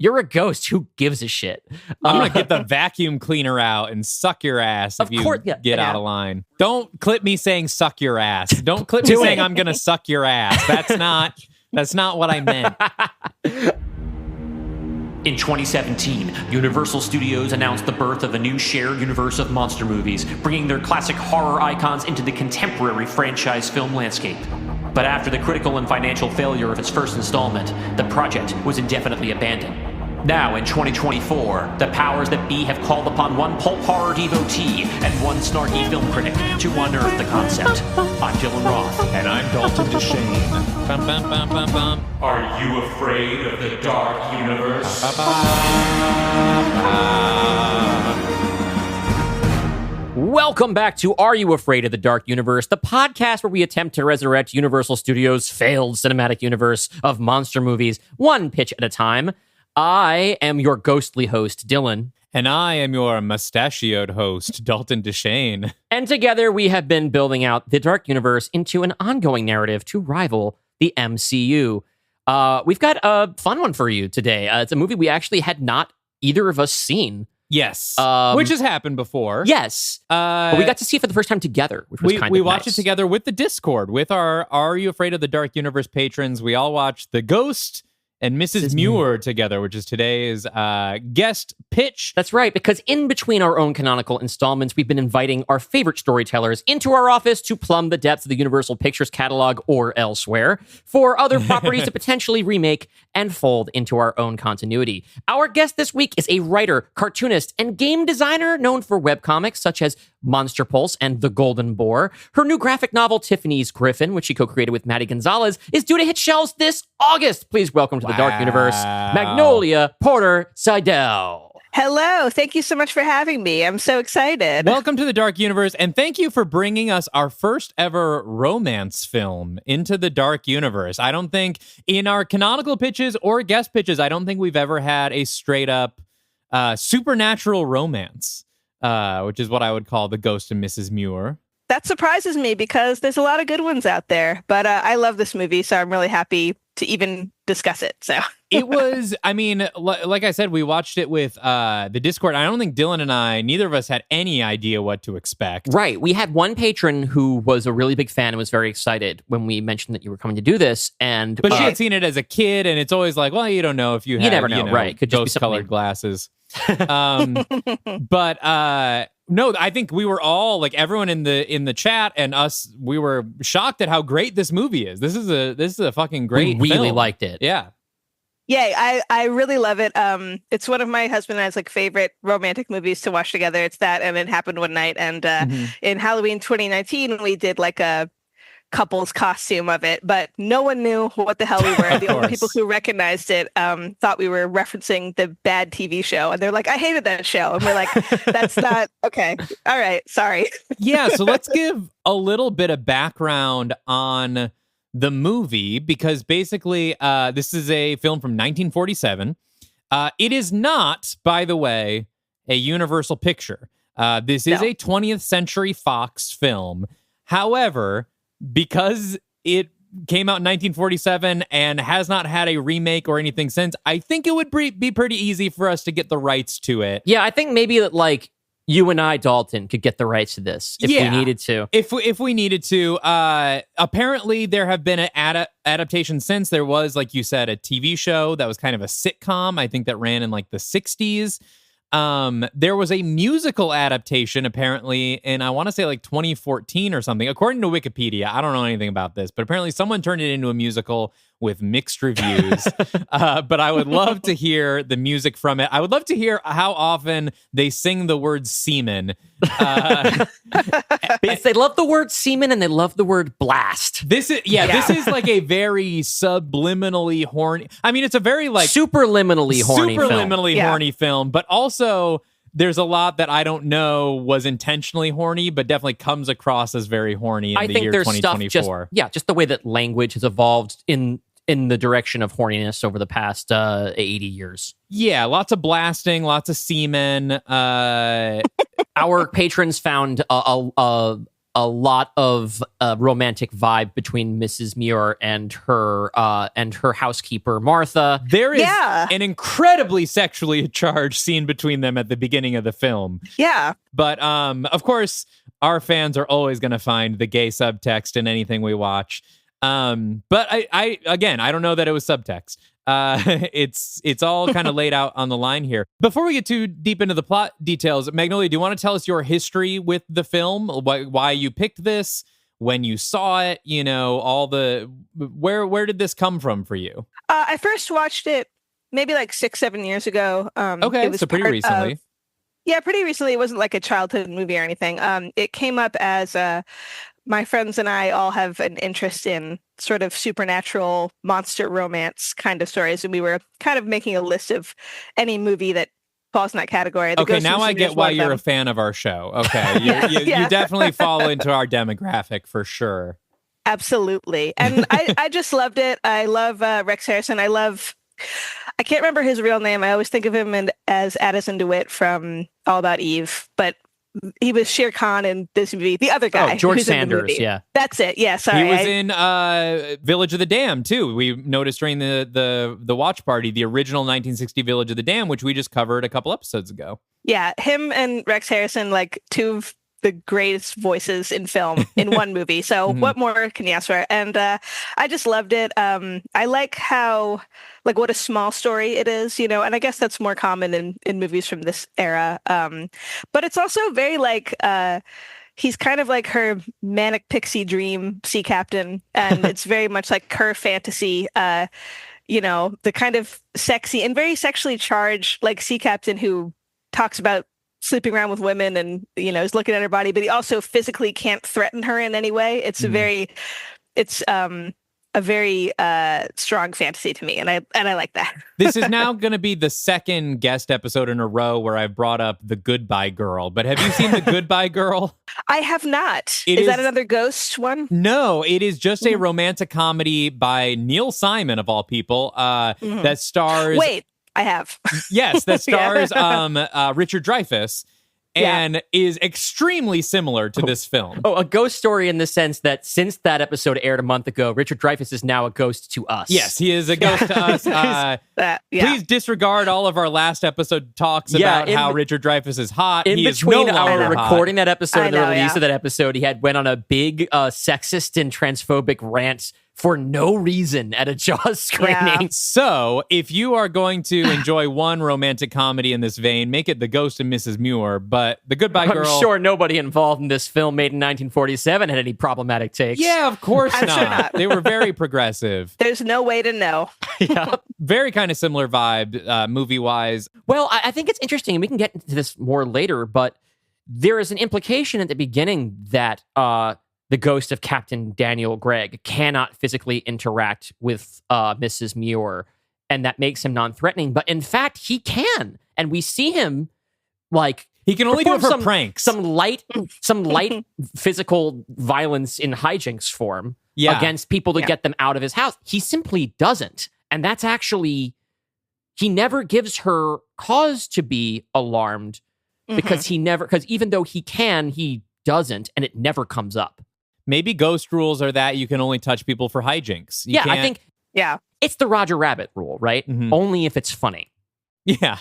You're a ghost. Who gives a shit? I'm going to get the vacuum cleaner out and suck your ass if you get out of line. Don't clip me saying suck your ass. Don't clip me saying I'm going to suck your ass. That's not what I meant. In 2017, Universal Studios announced the birth of a new shared universe of monster movies, bringing their classic horror icons into the contemporary franchise film landscape. But after the critical and financial failure of its first installment, the project was indefinitely abandoned. Now, in 2024, the powers that be have called upon one pulp horror devotee and one snarky film critic to unearth the concept. I'm Dylan Roth. And I'm Dalton DeShane. Bum, bum, bum, bum, bum. Are you afraid of the dark universe? Welcome back to Are You Afraid of the Dark Universe, the podcast where we attempt to resurrect Universal Studios' failed cinematic universe of monster movies, one pitch at a time. I am your ghostly host, Dylan. And I am your mustachioed host, Dalton DeShane. And together we have been building out the Dark Universe into an ongoing narrative to rival the MCU. We've got a fun one for you today. It's a movie we actually had not either of us seen. Yes, which has happened before. Yes, but we got to see it for the first time together, which was kind of nice. We watched it together with the Discord, with our Are You Afraid of the Dark Universe patrons. We all watched The Ghost and Mrs. Muir together, which is today's guest pitch. That's right, because in between our own canonical installments, we've been inviting our favorite storytellers into our office to plumb the depths of the Universal Pictures catalog or elsewhere for other properties to potentially remake and fold into our own continuity. Our guest this week is a writer, cartoonist, and game designer known for webcomics such as Monster Pulse and The Golden Boar. Her new graphic novel, Tiffany's Griffin, which she co-created with Maddie Gonzalez, is due to hit shelves this August. Please welcome to the Dark Universe, Magnolia Porter Siddell. Hello. Thank you so much for having me. I'm so excited. Welcome to the Dark Universe, and thank you for bringing us our first ever romance film into the Dark Universe. I don't think in our canonical pitches or guest pitches, I don't think we've ever had a straight up supernatural romance, which is what I would call The Ghost and Mrs. Muir. That surprises me because there's a lot of good ones out there, but I love this movie, so I'm really happy to even discuss it. So it was, I mean, like I said, we watched it with the Discord. I don't think Dylan and I, neither of us had any idea what to expect. Right. We had one patron who was a really big fan and was very excited when we mentioned that you were coming to do this. But she had seen it as a kid, and it's always like, well, you don't know if you have, never know, right? Could just be ghost-colored glasses. No, I think we were all, like, everyone in the chat and us, we were shocked at how great this movie is. This is a fucking great We really film. liked it. Yeah. Yeah, I really love it. It's one of my husband and I's like favorite romantic movies to watch together. It's that and It Happened One Night. And in Halloween 2019, we did like a couple's costume of it, but no one knew what the hell we were. The only people who recognized it thought we were referencing the bad TV show, and they're like, I hated that show. And we're like, that's not okay. All right, sorry. Yeah, so let's give a little bit of background on the movie, because basically this is a film from 1947. It is not, by the way, a Universal picture. This is a 20th Century Fox film. However, because it came out in 1947 and has not had a remake or anything since, I think it would be pretty easy for us to get the rights to it. Yeah, I think maybe that, like, you and I, Dalton, could get the rights to this if we needed to. If we needed to. Apparently, there have been an adaptation since. There was, like you said, a TV show that was kind of a sitcom, I think that ran in, like, the 60s. There was a musical adaptation apparently in, I want to say, like 2014 or something, according to Wikipedia. I don't know anything about this, but apparently someone turned it into a musical with mixed reviews. But I would love to hear the music from it. I would love to hear how often they sing the word seaman. They love the word semen and they love the word blast. This is like a very subliminally horny. I mean, it's a very like superliminally horny film, but also there's a lot that I don't know was intentionally horny, but definitely comes across as very horny in the year 2024. Just the way that language has evolved in the direction of horniness over the past 80 years. Yeah, lots of blasting, lots of semen. Our patrons found a a lot of romantic vibe between Mrs. Muir and her housekeeper Martha. There is an incredibly sexually charged scene between them at the beginning of the film. Yeah. But of course, our fans are always going to find the gay subtext in anything we watch. But I don't know that it was subtext. It's all kind of laid out on the line here. Before we get too deep into the plot details, Magnolia, do you want to tell us your history with the film? Why you picked this, when you saw it, where did this come from for you? I first watched it maybe like 6-7 years ago. Okay, so pretty recently. Pretty recently. It wasn't like a childhood movie or anything. It came up as my friends and I all have an interest in sort of supernatural monster romance kind of stories. And we were kind of making a list of any movie that falls in that category. Okay, now I get why you're a fan of our show. Okay, you definitely fall into our demographic for sure. Absolutely. And I just loved it. I love Rex Harrison. I can't remember his real name. I always think of him as Addison DeWitt from All About Eve, but he was Shere Khan in this movie. The other guy. George Sanders, yeah. That's it. Yeah, sorry. He was in Village of the Damned, too. We noticed during the watch party, the original 1960 Village of the Damned, which we just covered a couple episodes ago. Yeah, him and Rex Harrison, like two of the greatest voices in film in one movie. So what more can you ask for? And I just loved it. I like how, like, what a small story it is, and I guess that's more common in movies from this era. But it's also very like, he's kind of like her manic pixie dream sea captain. And it's very much like her fantasy, the kind of sexy and very sexually charged, like, sea captain who talks about sleeping around with women and, is looking at her body, but he also physically can't threaten her in any way. It's a very strong fantasy to me. And I like that. This is now going to be the second guest episode in a row where I've brought up The Goodbye Girl, but have you seen The Goodbye Girl? I have not. Is that another ghost one? No, it is just a romantic comedy by Neil Simon, of all people, that stars... Wait. I have. Yes, that stars Richard Dreyfuss and is extremely similar to this film. Oh, a ghost story in the sense that since that episode aired a month ago, Richard Dreyfuss is now a ghost to us. Yes, he is a ghost to us. Please disregard all of our last episode talks about how Richard Dreyfuss is hot. In between our recording that episode and the release of that episode, he went on a big sexist and transphobic rant for no reason at a Jaws screening. Yeah. So, if you are going to enjoy one romantic comedy in this vein, make it The Ghost of Mrs. Muir. But The Goodbye Girl... I'm sure nobody involved in this film made in 1947 had any problematic takes. Yeah, of course I'm not. sure not. They were very progressive. There's no way to know. Yeah. Very kind of similar vibe, movie-wise. Well, I think it's interesting, and we can get into this more later, but there is an implication at the beginning that... the ghost of Captain Daniel Gregg cannot physically interact with Mrs. Muir, and that makes him non-threatening. But in fact, he can, and we see him like he can only do it for pranks, some light physical violence in hijinks form against people to get them out of his house. He simply doesn't, and that's actually he never gives her cause to be alarmed because even though he can, he doesn't, and it never comes up. Maybe ghost rules are that you can only touch people for hijinks. I think it's the Roger Rabbit rule, right? Only if it's funny. Yeah.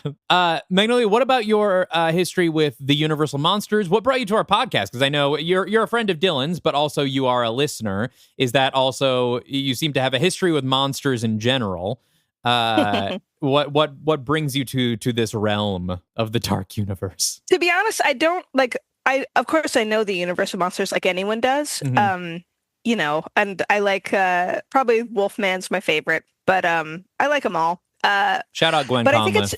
Magnolia, what about your history with the Universal Monsters? What brought you to our podcast? Because I know you're a friend of Dylan's, but also you are a listener. Is that also, you seem to have a history with monsters in general. What brings you to this realm of the dark universe? To be honest, I don't like... of course I know the Universal Monsters like anyone does. And I like probably Wolfman's my favorite, but I like them all. Shout out Gwen but Conliffe.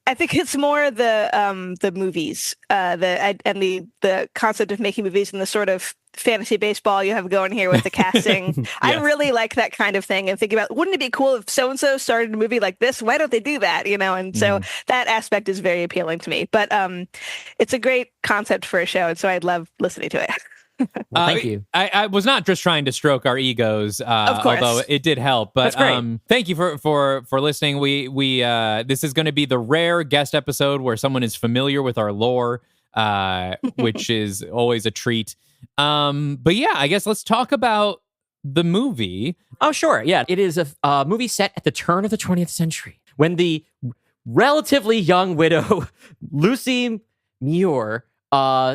I think it's more the movies, the concept of making movies and the sort of fantasy baseball you have going here with the casting. Yes. I really like that kind of thing and thinking about, wouldn't it be cool if so-and-so started a movie like this? Why don't they do that? And so that aspect is very appealing to me, but it's a great concept for a show. And so I love listening to it. Well, thank you. I was not just trying to stroke our egos, of course. Although it did help. But that's great. Thank you for listening. We this is going to be the rare guest episode where someone is familiar with our lore, which is always a treat. But yeah, I guess let's talk about the movie. Oh, sure. Yeah. It is a movie set at the turn of the 20th century when the relatively young widow, Lucy Muir,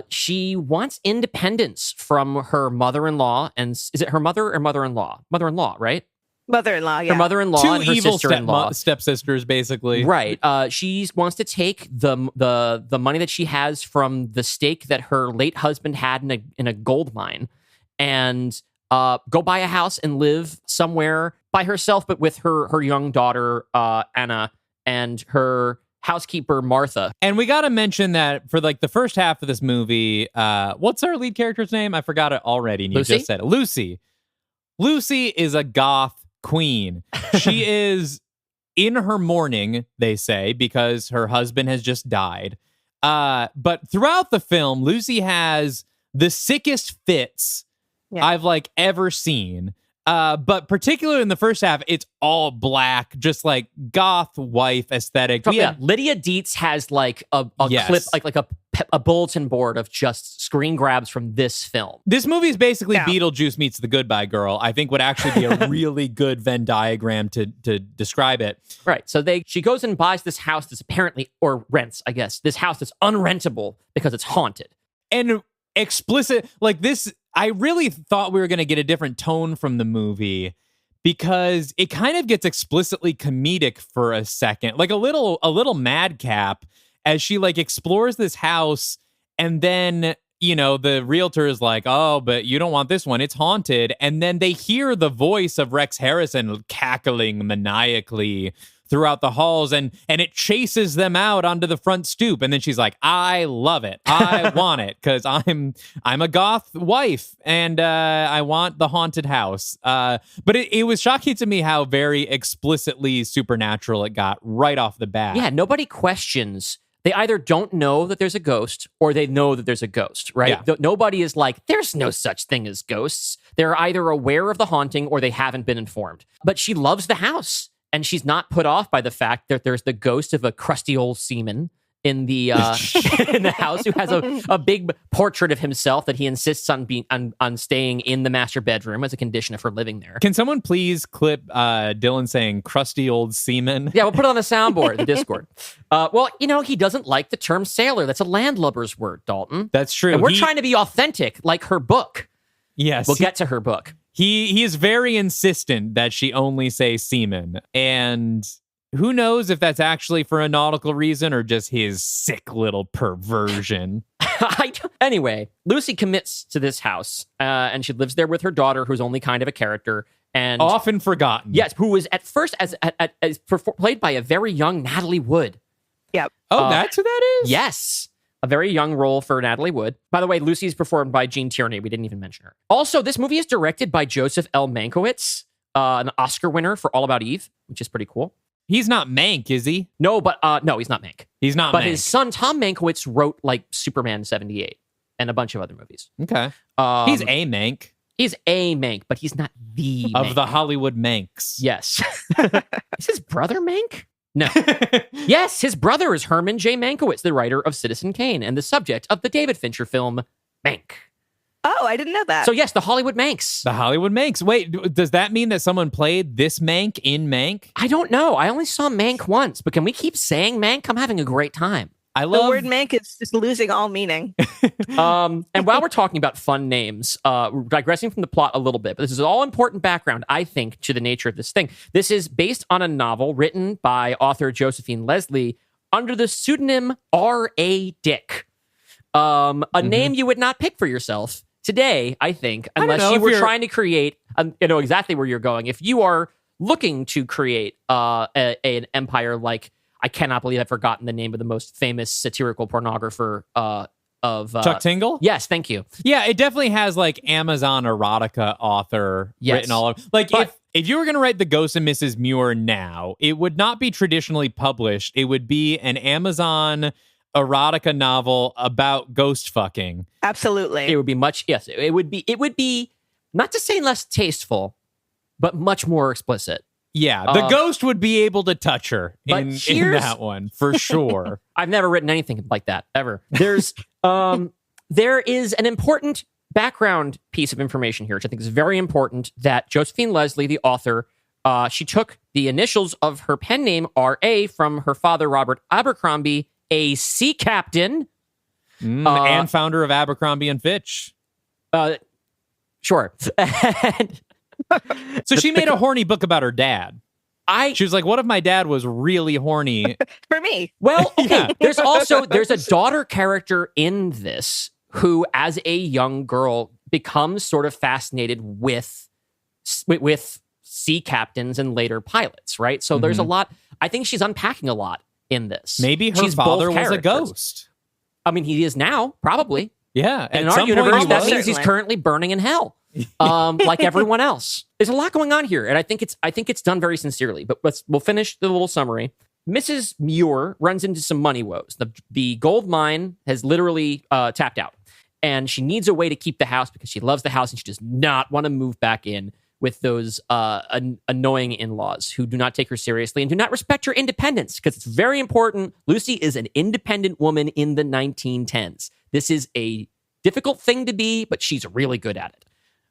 she wants independence from her mother-in-law. And is it her mother or mother-in-law? Mother-in-law, right? Mother-in-law, yeah. Her mother-in-law Two and her evil sister-in-law. stepsisters, basically. Right. She wants to take the money that she has from the stake that her late husband had in a gold mine and go buy a house and live somewhere by herself, but with her young daughter, Anna, and her housekeeper, Martha. And we got to mention that for like the first half of this movie, what's our lead character's name? I forgot it already. And you Lucy? just said it. Lucy. Lucy is a goth queen. She is in her mourning, they say, because her husband has just died. But throughout the film, Lucy has the sickest fits I've like ever seen. But particularly in the first half, it's all black, just like goth wife aesthetic. Lydia Dietz has like a clip, like a bulletin board of just screen grabs from this film. This movie is basically Beetlejuice meets The Goodbye Girl. I think would actually be a really good Venn diagram to describe it. Right. So she goes and buys this house that's apparently, or rents, I guess, this house that's unrentable because it's haunted. And explicit, like this, I really thought we were going to get a different tone from the movie because it kind of gets explicitly comedic for a second, like a little madcap as she like explores this house, and then, you know, the realtor is like, oh, but you don't want this one, it's haunted. And then they hear the voice of Rex Harrison cackling maniacally throughout the halls, and it chases them out onto the front stoop. And then she's like, I love it. I want it because I'm a goth wife and I want the haunted house. But it was shocking to me how very explicitly supernatural it got right off the bat. Yeah, nobody questions. They either don't know that there's a ghost or they know that there's a ghost, right? Yeah. Nobody is like, there's no such thing as ghosts. They're either aware of the haunting or they haven't been informed. But she loves the house. And she's not put off by the fact that there's the ghost of a crusty old seaman in the in the house who has a big portrait of himself that he insists on staying in the master bedroom as a condition of her living there. Can someone please clip Dylan saying crusty old seaman? Yeah, we'll put it on the soundboard, the Discord. Well, you know, he doesn't like the term sailor. That's a landlubber's word, Dalton. That's true. And we're trying to be authentic, like her book. Yes. We'll get to her book. He is very insistent that she only say seaman. And who knows if that's actually for a nautical reason or just his sick little perversion. Anyway, Lucy commits to this house and she lives there with her daughter, who's only kind of a character. And often forgotten. Yes, who was at first as played by a very young Natalie Wood. Yep. Oh, that's who that is? Yes. A very young role for Natalie Wood. By the way, Lucy's performed by Jean Tierney. We didn't even mention her. Also, this movie is directed by Joseph L. Mankiewicz, an Oscar winner for All About Eve, which is pretty cool. He's not Mank, is he? No, but no, he's not Mank. He's not But Mank. his son, Tom Mankiewicz, wrote like Superman 78 and a bunch of other movies. Okay. He's a Mank. He's a Mank, but he's not the Of Mank. the Hollywood Manks. Yes. Is his brother Mank? No. Yes, his brother is Herman J. Mankiewicz, the writer of Citizen Kane and the subject of the David Fincher film Mank. Oh, I didn't know that. So yes, the Hollywood Manx. The Hollywood Manx. Wait, does that mean that someone played this Mank in Mank? I don't know. I only saw Mank once, but can we keep saying Mank? I'm having a great time. I the love word mank is just losing all meaning. And while we're talking about fun names, we're digressing from the plot a little bit, but this is all important background, I think, to the nature of this thing. This is based on a novel written by author Josephine Leslie under the pseudonym R.A. Dick. A name you would not pick for yourself today, I think, unless you were trying to create, you know exactly where you're going. If you are looking to create an empire like, I cannot believe I've forgotten the name of the most famous satirical pornographer of Chuck Tingle? Yes, thank you. Yeah, it definitely has like Amazon erotica author written all over. Like if you were going to write The Ghost of Mrs. Muir now, it would not be traditionally published. It would be an Amazon erotica novel about ghost fucking. Absolutely. It would be it would be not to say less tasteful, but much more explicit. Yeah, the ghost would be able to touch her in that one, for sure. I've never written anything like that, ever. There is an important background piece of information here, which I think is very important, that Josephine Leslie, the author, she took the initials of her pen name, R.A., from her father, Robert Abercrombie, a sea captain. And founder of Abercrombie and Fitch. Sure. So she made a horny book about her dad. She was like, what if my dad was really horny? For me. Well, okay. There's a daughter character in this who, as a young girl, becomes sort of fascinated with sea captains and later pilots, right? So there's a lot. I think she's unpacking a lot in this. Maybe her father was a ghost. I mean, he is now, probably. Yeah. And in our universe, that means he's currently burning in hell, like everyone else. There's a lot going on here, and I think it's done very sincerely. But we'll finish the little summary. Mrs. Muir runs into some money woes. The gold mine has literally tapped out, and she needs a way to keep the house because she loves the house and she does not want to move back in with those annoying in-laws who do not take her seriously and do not respect her independence, because it's very important. Lucy is an independent woman in the 1910s. This is a difficult thing to be, but she's really good at it.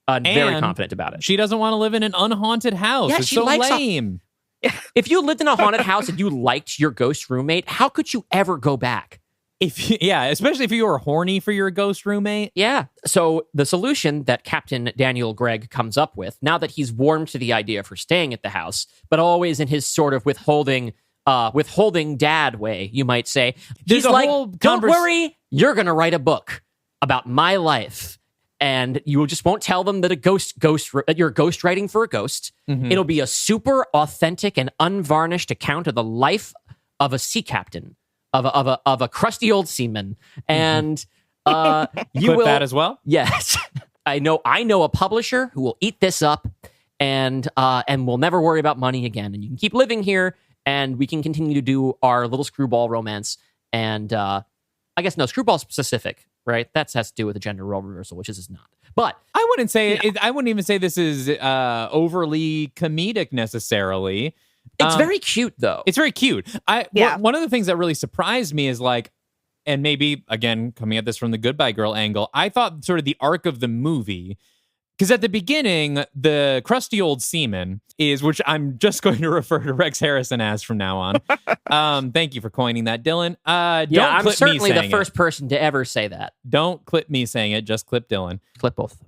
And very confident about it. She doesn't want to live in an unhaunted house. Yeah, it's so lame. If you lived in a haunted house and you liked your ghost roommate, how could you ever go back? Especially if you were horny for your ghost roommate. Yeah. So the solution that Captain Daniel Gregg comes up with, now that he's warmed to the idea for staying at the house, but always in his sort of withholding dad way, you might say, he's like, don't worry, you're going to write a book about my life. And you just won't tell them that you're ghost writing for a ghost. Mm-hmm. It'll be a super authentic and unvarnished account of the life of a sea captain, of a crusty old seaman. And you will that as well. Yes, I know a publisher who will eat this up, and we'll never worry about money again. And you can keep living here, and we can continue to do our little screwball romance. And I guess no, screwball specific. Right, that has to do with the gender role reversal, which is not. But I wouldn't say I wouldn't even say this is overly comedic necessarily. It's very cute, though. It's very cute. One of the things that really surprised me is like, and maybe again coming at this from the Goodbye Girl angle, I thought sort of the arc of the movie. Because at the beginning, the crusty old seaman is, which I'm just going to refer to Rex Harrison as from now on. Thank you for coining that, Dylan. I'm certainly the first person to ever say that. Don't clip me saying it, just clip Dylan. Clip both.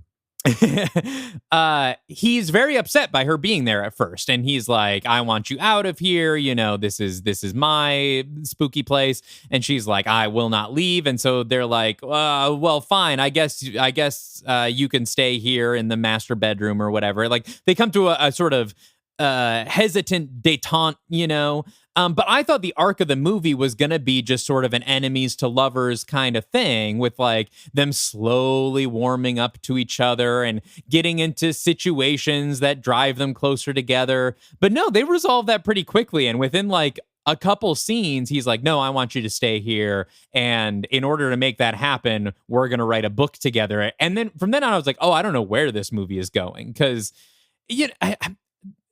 He's very upset by her being there at first, and he's like, I want you out of here, this is my spooky place. And she's like, I will not leave. And so they're like, well, fine, I guess you can stay here in the master bedroom or whatever. Like, they come to a sort of hesitant detente, but I thought the arc of the movie was going to be just sort of an enemies to lovers kind of thing, with like them slowly warming up to each other and getting into situations that drive them closer together. But no, they resolve that pretty quickly. And within like a couple scenes, he's like, no, I want you to stay here. And in order to make that happen, we're going to write a book together. And then from then on, I was like, oh, I don't know where this movie is going. Because,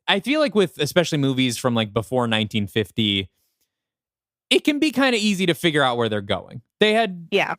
I feel like with especially movies from like before 1950, it can be kind of easy to figure out where they're going. The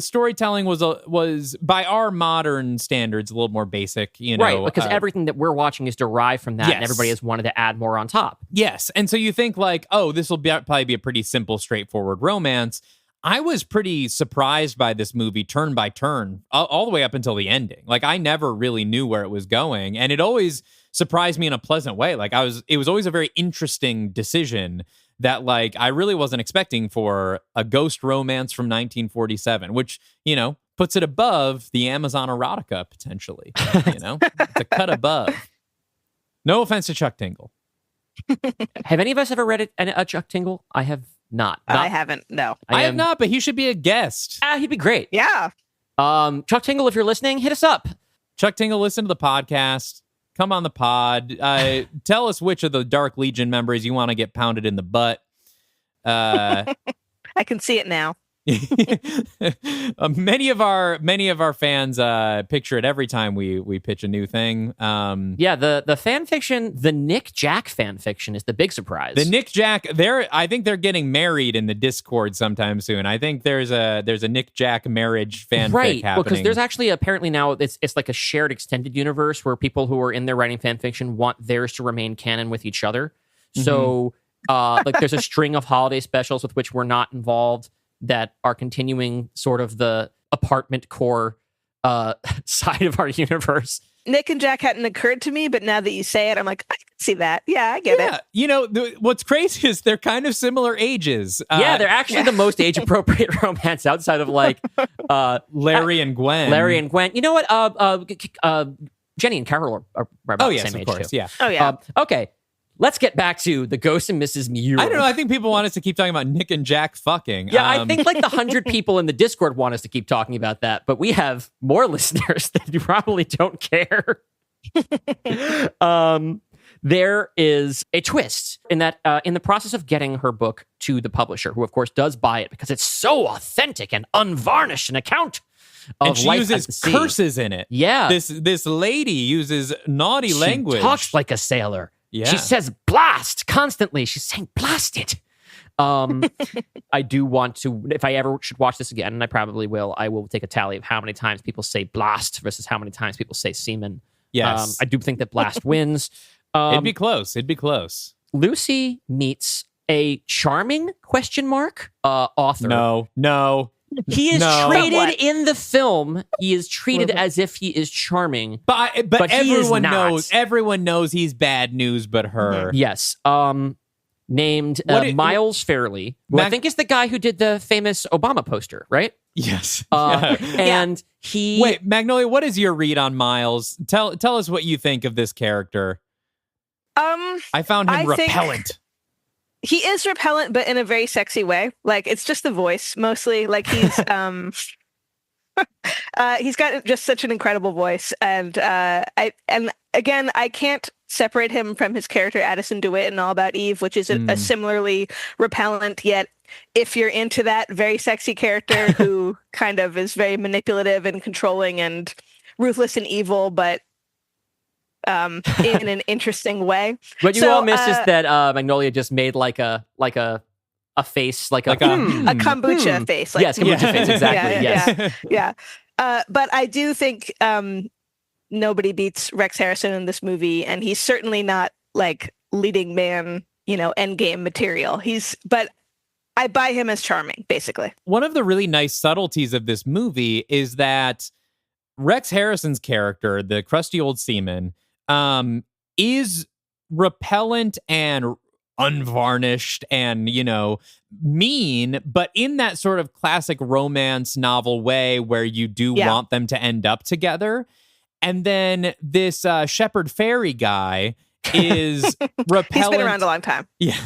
storytelling was by our modern standards a little more basic, right? Because everything that we're watching is derived from that, yes. And everybody has wanted to add more on top. Yes, and so you think like, oh, this will probably be a pretty simple, straightforward romance. I was pretty surprised by this movie turn by turn, all the way up until the ending. Like, I never really knew where it was going, and it always surprised me in a pleasant way. Like, it was always a very interesting decision that, like, I really wasn't expecting for a ghost romance from 1947, which, puts it above the Amazon erotica, potentially. It's a cut above. No offense to Chuck Tingle. Have any of us ever read a Chuck Tingle? I have not. I haven't, no. I have not, but he should be a guest. He'd be great. Yeah. Chuck Tingle, if you're listening, hit us up. Chuck Tingle, listen to the podcast. Come on the pod. Tell us which of the Dark Legion members you want to get pounded in the butt. I can see it now. Many of our fans picture it every time we pitch a new thing. Yeah, the fan fiction, the Nick Jack fan fiction is the big surprise. The Nick Jack, I think they're getting married in the Discord sometime soon. I think there's a Nick Jack marriage fanfic happening. Well, because there's actually apparently now it's like a shared extended universe where people who are in there writing fan fiction want theirs to remain canon with each other. So like there's a string of holiday specials with which we're not involved that are continuing sort of the apartment core side of our universe. Nick and Jack hadn't occurred to me, but now that you say it, I'm like, I can see that. Yeah, I get it. You know, what's crazy is they're kind of similar ages. They're actually the most age-appropriate romance outside of like Larry and Gwen. Larry and Gwen. You know what? Jenny and Carol are about the same age, of course, too. yeah. Oh, yeah. Okay. Let's get back to the Ghost and Mrs. Muir. I don't know. I think people want us to keep talking about Nick and Jack fucking. Yeah, I think like the 100 people in the Discord want us to keep talking about that, but we have more listeners that probably don't care. There is a twist in that in the process of getting her book to the publisher, who of course does buy it because it's so authentic and unvarnished an account of and she life uses at the sea. curses in it. Yeah. This lady uses naughty language. She talks like a sailor. Yeah. She says blast constantly. She's saying blast it. I do want to, if I ever should watch this again, and I probably will, I will take a tally of how many times people say blast versus how many times people say seaman. Yes. I do think that blast wins. It'd be close. It'd be close. Lucy meets a charming author. No. He is No. treated in the film. He is treated as if he is charming, But he is everyone not. knows. Everyone knows he's bad news, but her. Yes. Named Miles Fairley, who I think is the guy who did the famous Obama poster, right? Yes. And he... Wait, Magnolia, what is your read on Miles? Tell us what you think of this character. I found him repellent. He is repellent, but in a very sexy way. Like, it's just the voice, mostly. Like, he's he's got just such an incredible voice. And again, I can't separate him from his character Addison DeWitt in All About Eve, which is a similarly repellent, yet if you're into that very sexy character who kind of is very manipulative and controlling and ruthless and evil, but in an interesting way. What you all missed is that Magnolia just made like a face, like a kombucha face. Like, yes, kombucha face, exactly. Yeah. But I do think nobody beats Rex Harrison in this movie, and he's certainly not like leading man, endgame material. But I buy him as charming, basically. One of the really nice subtleties of this movie is that Rex Harrison's character, the crusty old seaman, is repellent and unvarnished and, mean, but in that sort of classic romance novel way where you do want them to end up together. And then this Shepherd Fairy guy is repellent. He's been around a long time. Yeah.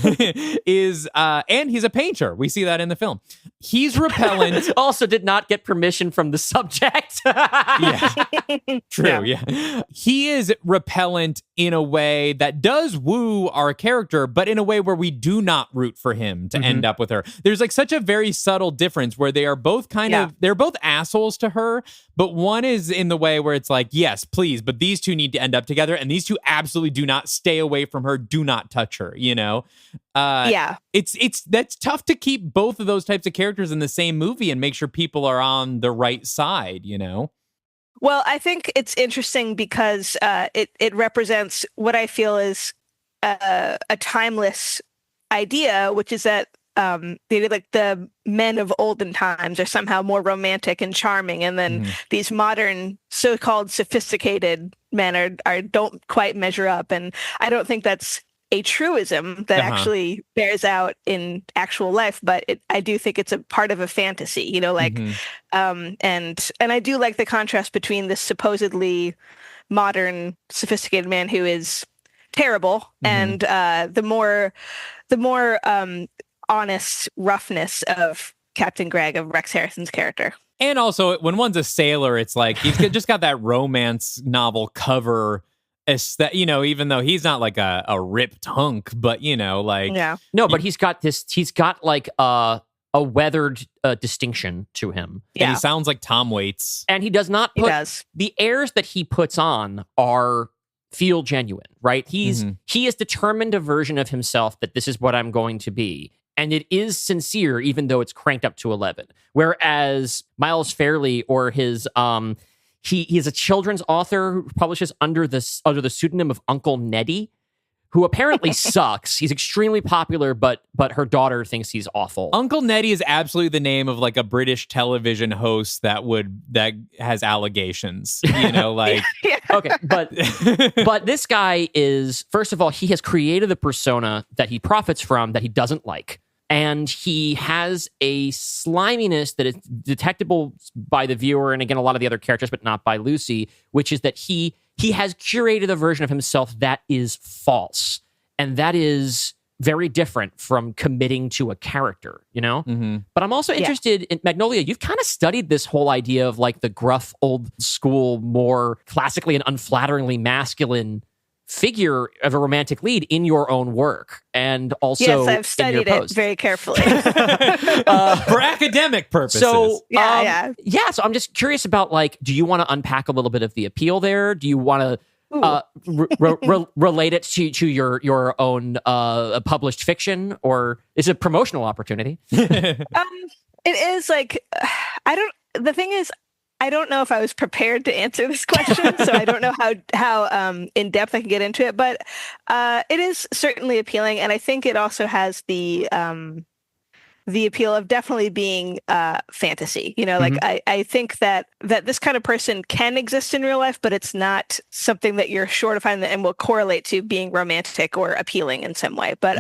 And he's a painter. We see that in the film. He's repellent. Also did not get permission from the subject. Yeah. True, yeah. He is repellent in a way that does woo our character, but in a way where we do not root for him to end up with her. There's like such a very subtle difference where they are both they're both assholes to her, but one is in the way where it's like, yes, please, but these two need to end up together, and these two absolutely do not stay away from her, do not touch her, It's that's tough to keep both of those types of characters in the same movie and make sure people are on the right side, Well, I think it's interesting because it represents what I feel is a timeless idea, which is that the men of olden times are somehow more romantic and charming, and then these modern so-called sophisticated men don't quite measure up. And I don't think that's a truism that actually bears out in actual life, but I do think it's a part of a fantasy, and I do like the contrast between this supposedly modern sophisticated man who is terrible and the more honest roughness of Captain Gregg, of Rex Harrison's character. And also, when one's a sailor, it's like he's just got that romance novel cover. Even though he's not like a ripped hunk, but no, but he's got like a weathered distinction to him. And Yeah. he sounds like Tom Waits. And he does not He put does. the airs that he puts on feel genuine, right? He is determined a version of himself that this is what I'm going to be. And it is sincere, even though it's cranked up to 11. Whereas Miles Fairley, or his he is a children's author who publishes under the pseudonym of Uncle Neddy, who apparently sucks. He's extremely popular, but her daughter thinks he's awful. Uncle Neddy is absolutely the name of like a British television host that has allegations. You know, like Okay, but this guy is, first of all, he has created a persona that he profits from that he doesn't like. And he has a sliminess that is detectable by the viewer, and again, a lot of the other characters, but not by Lucy, which is that he has curated a version of himself that is false. And that is very different from committing to a character, you know? Mm-hmm. But I'm also interested in Magnolia. You've kind of studied this whole idea of like the gruff, old school, more classically and unflatteringly masculine figure of a romantic lead in your own work, and also Yes, I've studied it very carefully. for academic purposes. So Yeah. So I'm just curious about, like, do you want to unpack a little bit of the appeal there? Do you want to relate it to your own published fiction, or is it a promotional opportunity? It is like the thing is, I don't know if I was prepared to answer this question, so I don't know how in depth I can get into it. But it is certainly appealing, and I think it also has the appeal of definitely being fantasy. You know, like I think that this kind of person can exist in real life, but it's not something that you're sure to find and will correlate to being romantic or appealing in some way. But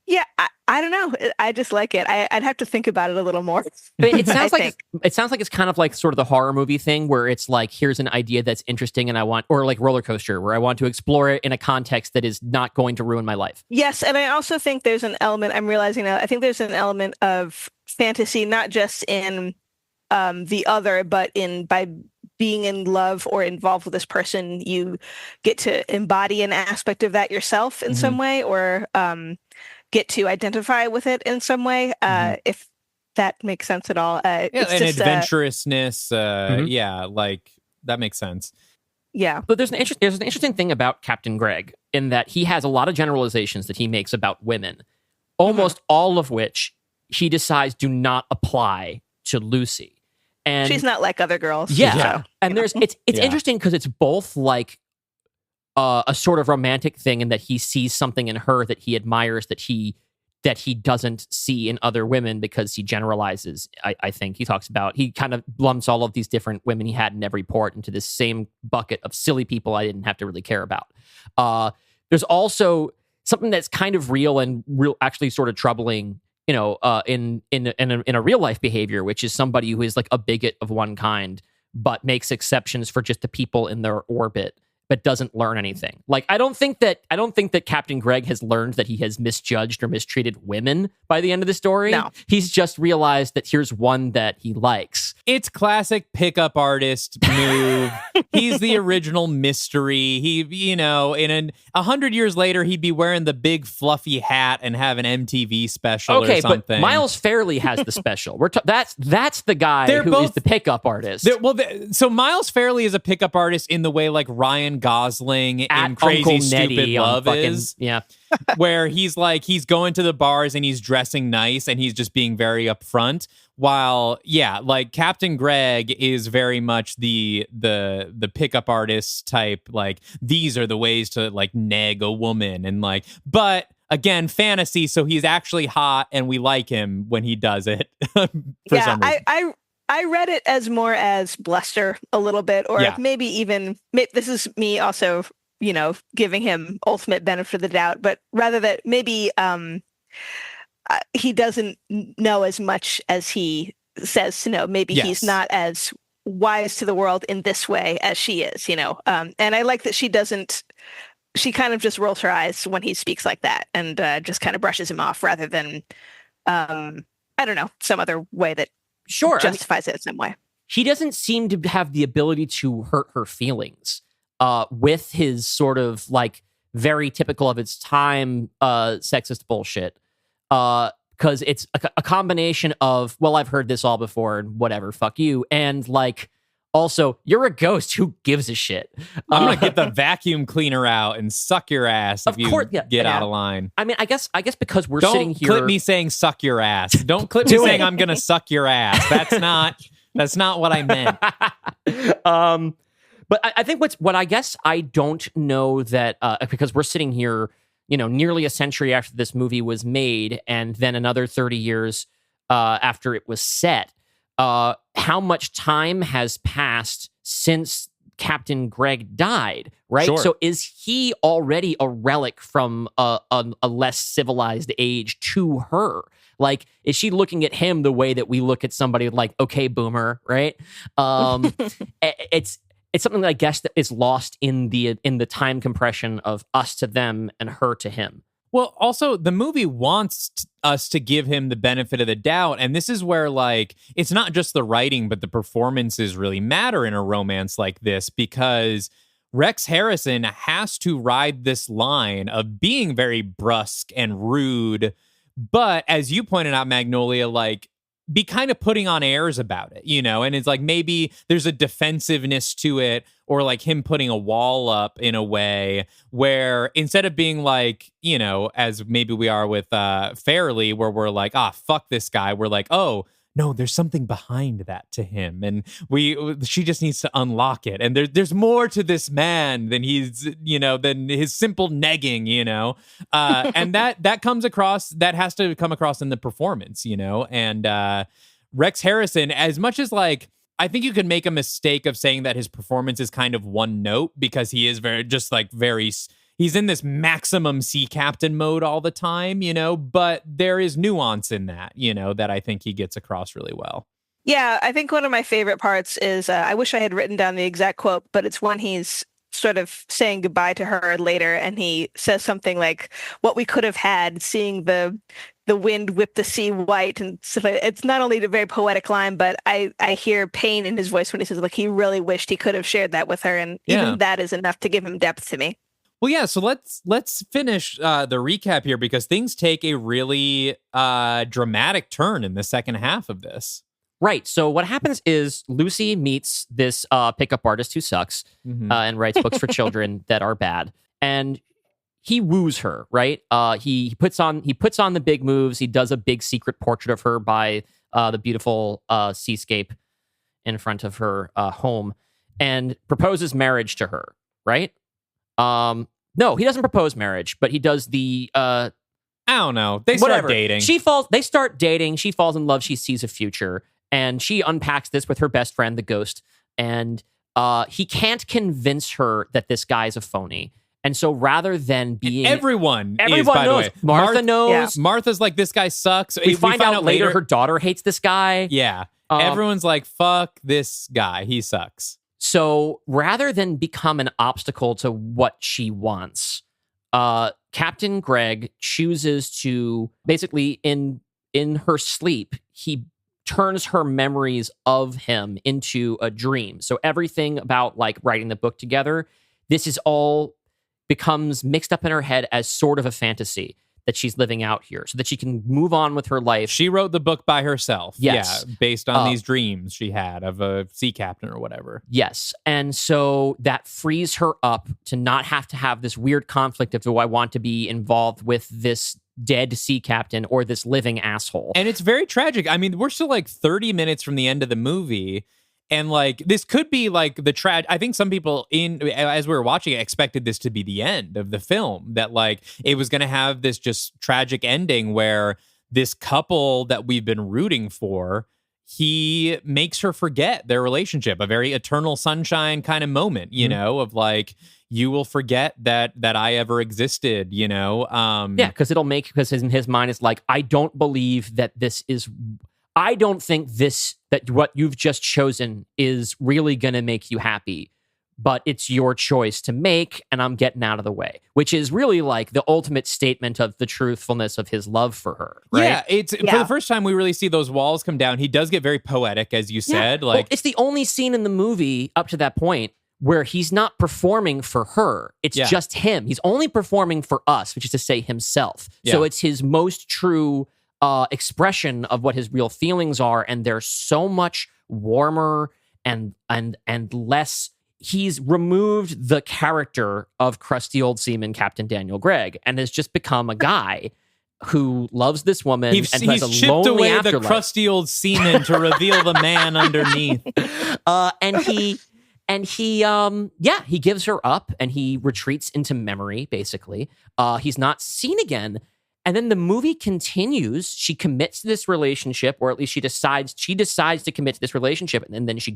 yeah, I don't know. I just like it. I'd have to think about it a little more. It sounds like it's kind of like sort of the horror movie thing, where it's like, here's an idea that's interesting, and or like Roller Coaster, where I want to explore it in a context that is not going to ruin my life. Yes, and I also think there's an element. I'm realizing now. I think there's an element of fantasy, not just in the other, but by being in love or involved with this person, you get to embody an aspect of that yourself in some way, or get to identify with it in some way, if that makes sense at all. It's and just, adventurousness. Yeah, like that makes sense. Yeah. But there's an interesting thing about Captain Greg, in that he has a lot of generalizations that he makes about women, almost all of which he decides do not apply to Lucy. And she's not like other girls. Yeah. So, and it's interesting because it's both like a sort of romantic thing, in that he sees something in her that he admires that he doesn't see in other women, because he generalizes. I think he talks about, he kind of lumps all of these different women he had in every port into this same bucket of silly people I didn't have to really care about. There's also something that's kind of real and actually sort of troubling, you know, in a real life behavior, which is somebody who is like a bigot of one kind, but makes exceptions for just the people in their orbit, but doesn't learn anything. Like, I don't think that Captain Greg has learned that he has misjudged or mistreated women by the end of the story. No. He's just realized that here's one that he likes. It's classic pickup artist move. He's the original mystery. He, you know, in 100 years later, he'd be wearing the big fluffy hat and have an MTV special or something. But Miles Fairley has the special. That's the guy is the pickup artist. So Miles Fairley is a pickup artist in the way like Ryan Gosling in Crazy Uncle Stupid Neddy Love is. Yeah. Where he's going to the bars and he's dressing nice and he's just being very upfront. While, yeah, like Captain Greg is very much the pickup artist type, like, these are the ways to like neg a woman, and like, but again, fantasy, so he's actually hot and we like him when he does it. For some reason. I read it as more as bluster a little bit, or maybe even, this is me also, you know, giving him ultimate benefit of the doubt, but rather that maybe he doesn't know as much as he says to know. Maybe he's not as wise to the world in this way as she is, you know. And I like that she kind of just rolls her eyes when he speaks like that, and just kind of brushes him off, rather than, I don't know, some other way that justifies it in some way. He doesn't seem to have the ability to hurt her feelings with his sort of like very typical of its time sexist bullshit. Because because it's a combination of, well, I've heard this all before and whatever, fuck you, and like, also, you're a ghost. Who gives a shit? I'm gonna get the vacuum cleaner out and suck your ass if you get out of line. I mean, I guess because we're Don't sitting here. Don't clip me saying suck your ass. Don't clip me saying I'm gonna suck your ass. That's not what I meant. But I think what I guess I don't know that because we're sitting here, nearly a century after this movie was made, and then another 30 years after it was set. How much time has passed since Captain Greg died, right? Sure. So is he already a relic from a less civilized age to her? Like, is she looking at him the way that we look at somebody like, okay, boomer, right? It's something that I guess that is lost in the time compression of us to them and her to him. Well, also, the movie wants us to give him the benefit of the doubt. And this is where, like, it's not just the writing, but the performances really matter in a romance like this, because Rex Harrison has to ride this line of being very brusque and rude. But as you pointed out, Magnolia, like, be kind of putting on airs about it, and it's like maybe there's a defensiveness to it, or like him putting a wall up in a way where instead of being like, as maybe we are with Fairley, where we're like, fuck this guy, we're like, oh, no, there's something behind that to him, and she just needs to unlock it, and there's more to this man than than his simple negging, and that comes across, that has to come across in the performance, and Rex Harrison, as much as like, I think you could make a mistake of saying that his performance is kind of one note, because he is he's in this maximum sea captain mode all the time, but there is nuance in that, that I think he gets across really well. Yeah, I think one of my favorite parts is, I wish I had written down the exact quote, but it's when he's sort of saying goodbye to her later, and he says something like, what we could have had, seeing the wind whip the sea white. And so it's not only a very poetic line, but I hear pain in his voice when he says, like, he really wished he could have shared that with her. And even that is enough to give him depth to me. Well, yeah, so let's finish the recap here, because things take a really dramatic turn in the second half of this. Right. So what happens is Lucy meets this pickup artist who sucks and writes books for children that are bad, and he woos her. Right. He puts on the big moves. He does a big secret portrait of her by the beautiful seascape in front of her home, and proposes marriage to her. Right. No, he doesn't propose marriage, but he does the I don't know. They start dating. They start dating. She falls in love. She sees a future, and she unpacks this with her best friend, the ghost. And he can't convince her that this guy's a phony. And so rather than being... Everyone knows. By the way. Martha knows. Yeah. Martha's like, this guy sucks. We find out later her daughter hates this guy. Yeah. Everyone's like, fuck this guy. He sucks. So rather than become an obstacle to what she wants, Captain Greg chooses to basically in her sleep, he turns her memories of him into a dream. So everything about like writing the book together, this is all becomes mixed up in her head as sort of a fantasy that she's living out here so that she can move on with her life. She wrote the book by herself. Yes. Yeah, based on these dreams she had of a sea captain or whatever. Yes. And so that frees her up to not have to have this weird conflict of, do I want to be involved with this dead sea captain or this living asshole? And it's very tragic. I mean, we're still like 30 minutes from the end of the movie. And like, this could be like I think some people as we were watching it, expected this to be the end of the film, that like it was going to have this just tragic ending where this couple that we've been rooting for, he makes her forget their relationship, a very eternal sunshine kind of moment, you know, of like, you will forget that I ever existed, you know? Yeah, because in his mind is like, I don't believe that I don't think that what you've just chosen is really going to make you happy, but it's your choice to make, and I'm getting out of the way, which is really like the ultimate statement of the truthfulness of his love for her. Right? Yeah, for the first time we really see those walls come down. He does get very poetic, as you said. Yeah. Like, well, it's the only scene in the movie up to that point where he's not performing for her. It's just him. He's only performing for us, which is to say himself. Yeah. So it's his most true expression of what his real feelings are, and they're so much warmer and less. He's removed the character of crusty old seaman Captain Daniel Gregg and has just become a guy who loves this woman and has a chipped lonely away afterlife. the crusty old seaman to reveal the man underneath. He gives her up and he retreats into memory, basically. He's not seen again. And then the movie continues. She commits to this relationship, or at least she decides to commit to this relationship. And then she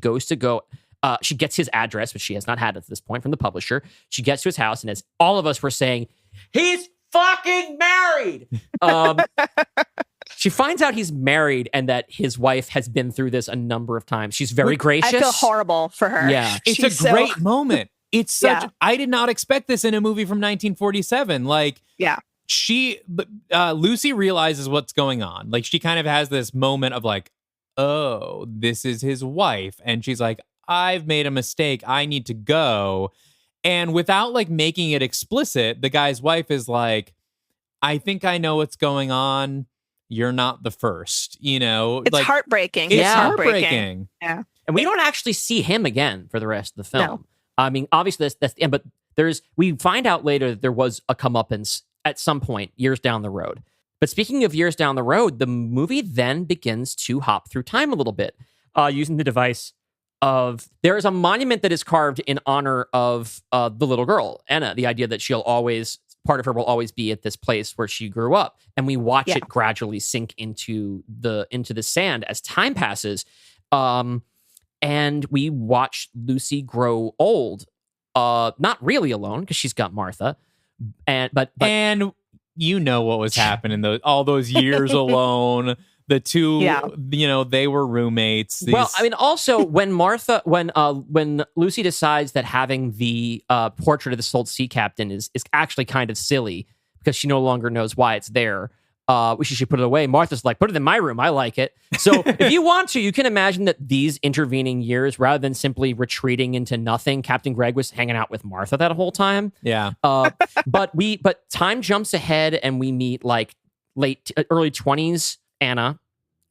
she gets his address, which she has not had at this point from the publisher. She gets to his house, and as all of us were saying, he's fucking married. She finds out he's married and that his wife has been through this a number of times. She's very gracious. I feel horrible for her. Yeah. It's a great moment. It's such, I did not expect this in a movie from 1947. Like, Lucy realizes what's going on. Like, she kind of has this moment of like, oh, this is his wife. And she's like, I've made a mistake. I need to go. And without like making it explicit, the guy's wife is like, I think I know what's going on. You're not the first, It's like, heartbreaking. It's heartbreaking. Yeah. And we don't actually see him again for the rest of the film. No. I mean, obviously that's the end, but we find out later that there was a comeuppance at some point years down the road. But speaking of years down the road, the movie then begins to hop through time a little bit, using the device of there is a monument that is carved in honor of the little girl, Anna, the idea that part of her will always be at this place where she grew up. And we watch it gradually sink into the sand as time passes. And we watch Lucy grow old, not really alone because she's got Martha. But you know what was happening all those years alone. The two, they were roommates. Well, I mean, also when Lucy decides that having the portrait of this old sea captain is actually kind of silly because she no longer knows why it's there. She should put it away. Martha's like, put it in my room. I like it. So if you want to, you can imagine that these intervening years, rather than simply retreating into nothing, Captain Gregg was hanging out with Martha that whole time. Yeah. But time jumps ahead and we meet like early 20s Anna,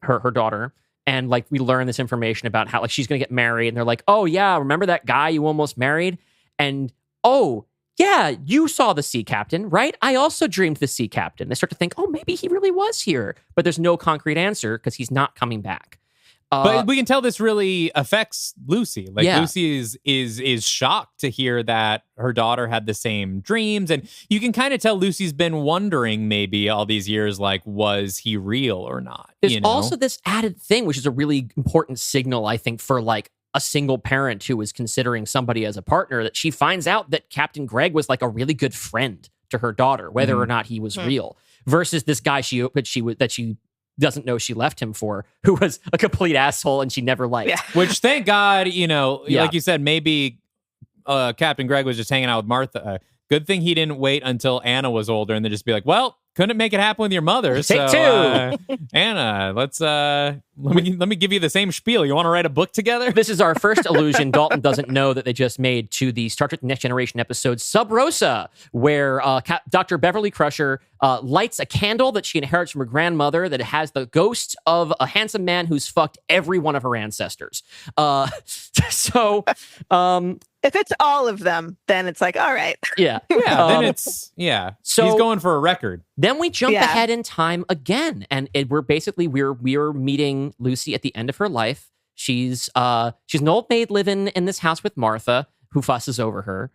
her daughter, and like we learn this information about how like she's gonna get married, and they're like, oh yeah, remember that guy you almost married? And oh yeah, you saw the sea captain, right? I also dreamed the sea captain. They start to think, oh, maybe he really was here, but there's no concrete answer because he's not coming back. But we can tell this really affects Lucy. Like Lucy is shocked to hear that her daughter had the same dreams, and you can kind of tell Lucy's been wondering maybe all these years, like, was he real or not? There's also this added thing, which is a really important signal, I think, for like a single parent who is considering somebody as a partner, that she finds out that Captain Gregg was like a really good friend to her daughter, whether or not he was real, versus this guy she doesn't know she left him for, who was a complete asshole and she never liked. Yeah. Which, thank God, like you said, maybe Captain Gregg was just hanging out with Martha. Good thing he didn't wait until Anna was older and then just be like, well, couldn't make it happen with your mother. Take two. Anna, let's let me give you the same spiel. You want to write a book together? This is our first allusion Dalton doesn't know that they just made to the Star Trek Next Generation episode Sub Rosa, where Dr. Beverly Crusher lights a candle that she inherits from her grandmother that has the ghost of a handsome man who's fucked every one of her ancestors. If it's all of them, then it's like, all right. Yeah. Then it's, so he's going for a record. Then we jump ahead in time again. And we're meeting Lucy at the end of her life. She's an old maid living in this house with Martha, who fusses over her.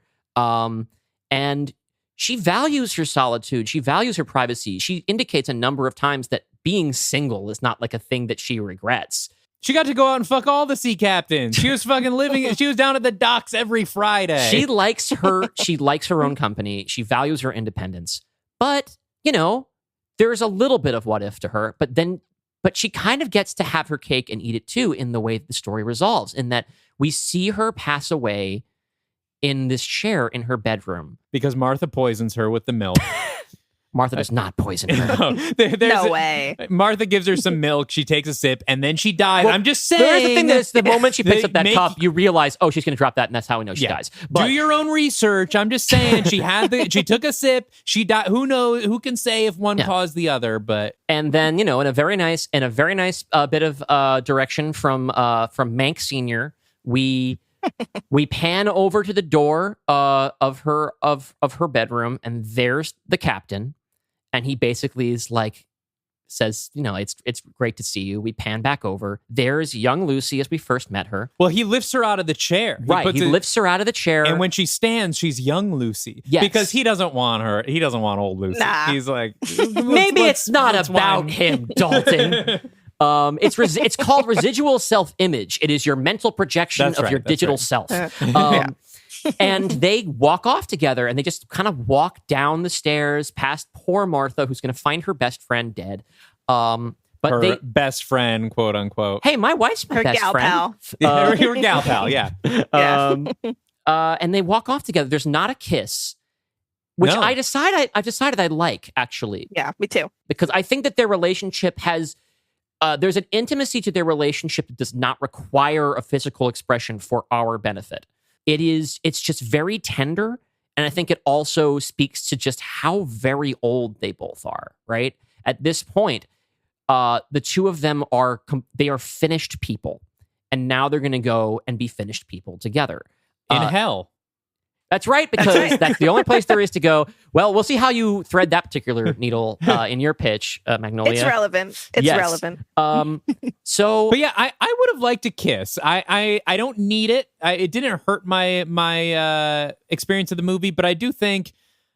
And she values her solitude. She values her privacy. She indicates a number of times that being single is not like a thing that she regrets. She got to go out and fuck all the sea captains. She was fucking living. She was down at the docks every Friday. She likes her own company. She values her independence. But, there's a little bit of what if to her. But she kind of gets to have her cake and eat it too in the way the story resolves, in that we see her pass away in this chair in her bedroom. Because Martha poisons her with the milk. Martha does not poison her. No way. Martha gives her some milk. She takes a sip, and then she dies. Well, I'm just saying. There's the thing is, the moment she picks up that cup, you realize, oh, she's going to drop that, and that's how we know she dies. But, do your own research. I'm just saying. She took a sip. She died. Who knows? Who can say if one caused the other? But and then in a very nice bit of direction from Mank Sr., we pan over to the door of her bedroom, and there's the captain. And he basically says, it's great to see you. We pan back over. There's young Lucy as we first met her. Well, he lifts her out of the chair. He lifts her out of the chair. And when she stands, she's young Lucy. Yes. Because he doesn't want her. He doesn't want old Lucy. Nah. He's like, maybe it's not about him, Dalton. It's called residual self-image. It is your mental projection of your digital self. And they walk off together, and they just kind of walk down the stairs past poor Martha, who's going to find her best friend dead. But her best friend, quote unquote. Hey, my wife's my best gal friend. pal. Her gal pal, yeah. And they walk off together. There's not a kiss, which I've decided I like, actually. Yeah, me too. Because I think that their relationship has. There's an intimacy to their relationship that does not require a physical expression for our benefit. It's just very tender. And I think it also speaks to just how very old they both are, right? At this point, the two of them are finished people. And now they're going to go and be finished people together. In hell. That's right, because that's the only place there is to go. Well, we'll see how you thread that particular needle in your pitch, Magnolia. It's relevant. It's relevant. But yeah, I would have liked a kiss. I don't need it. It didn't hurt my experience of the movie, but I do think,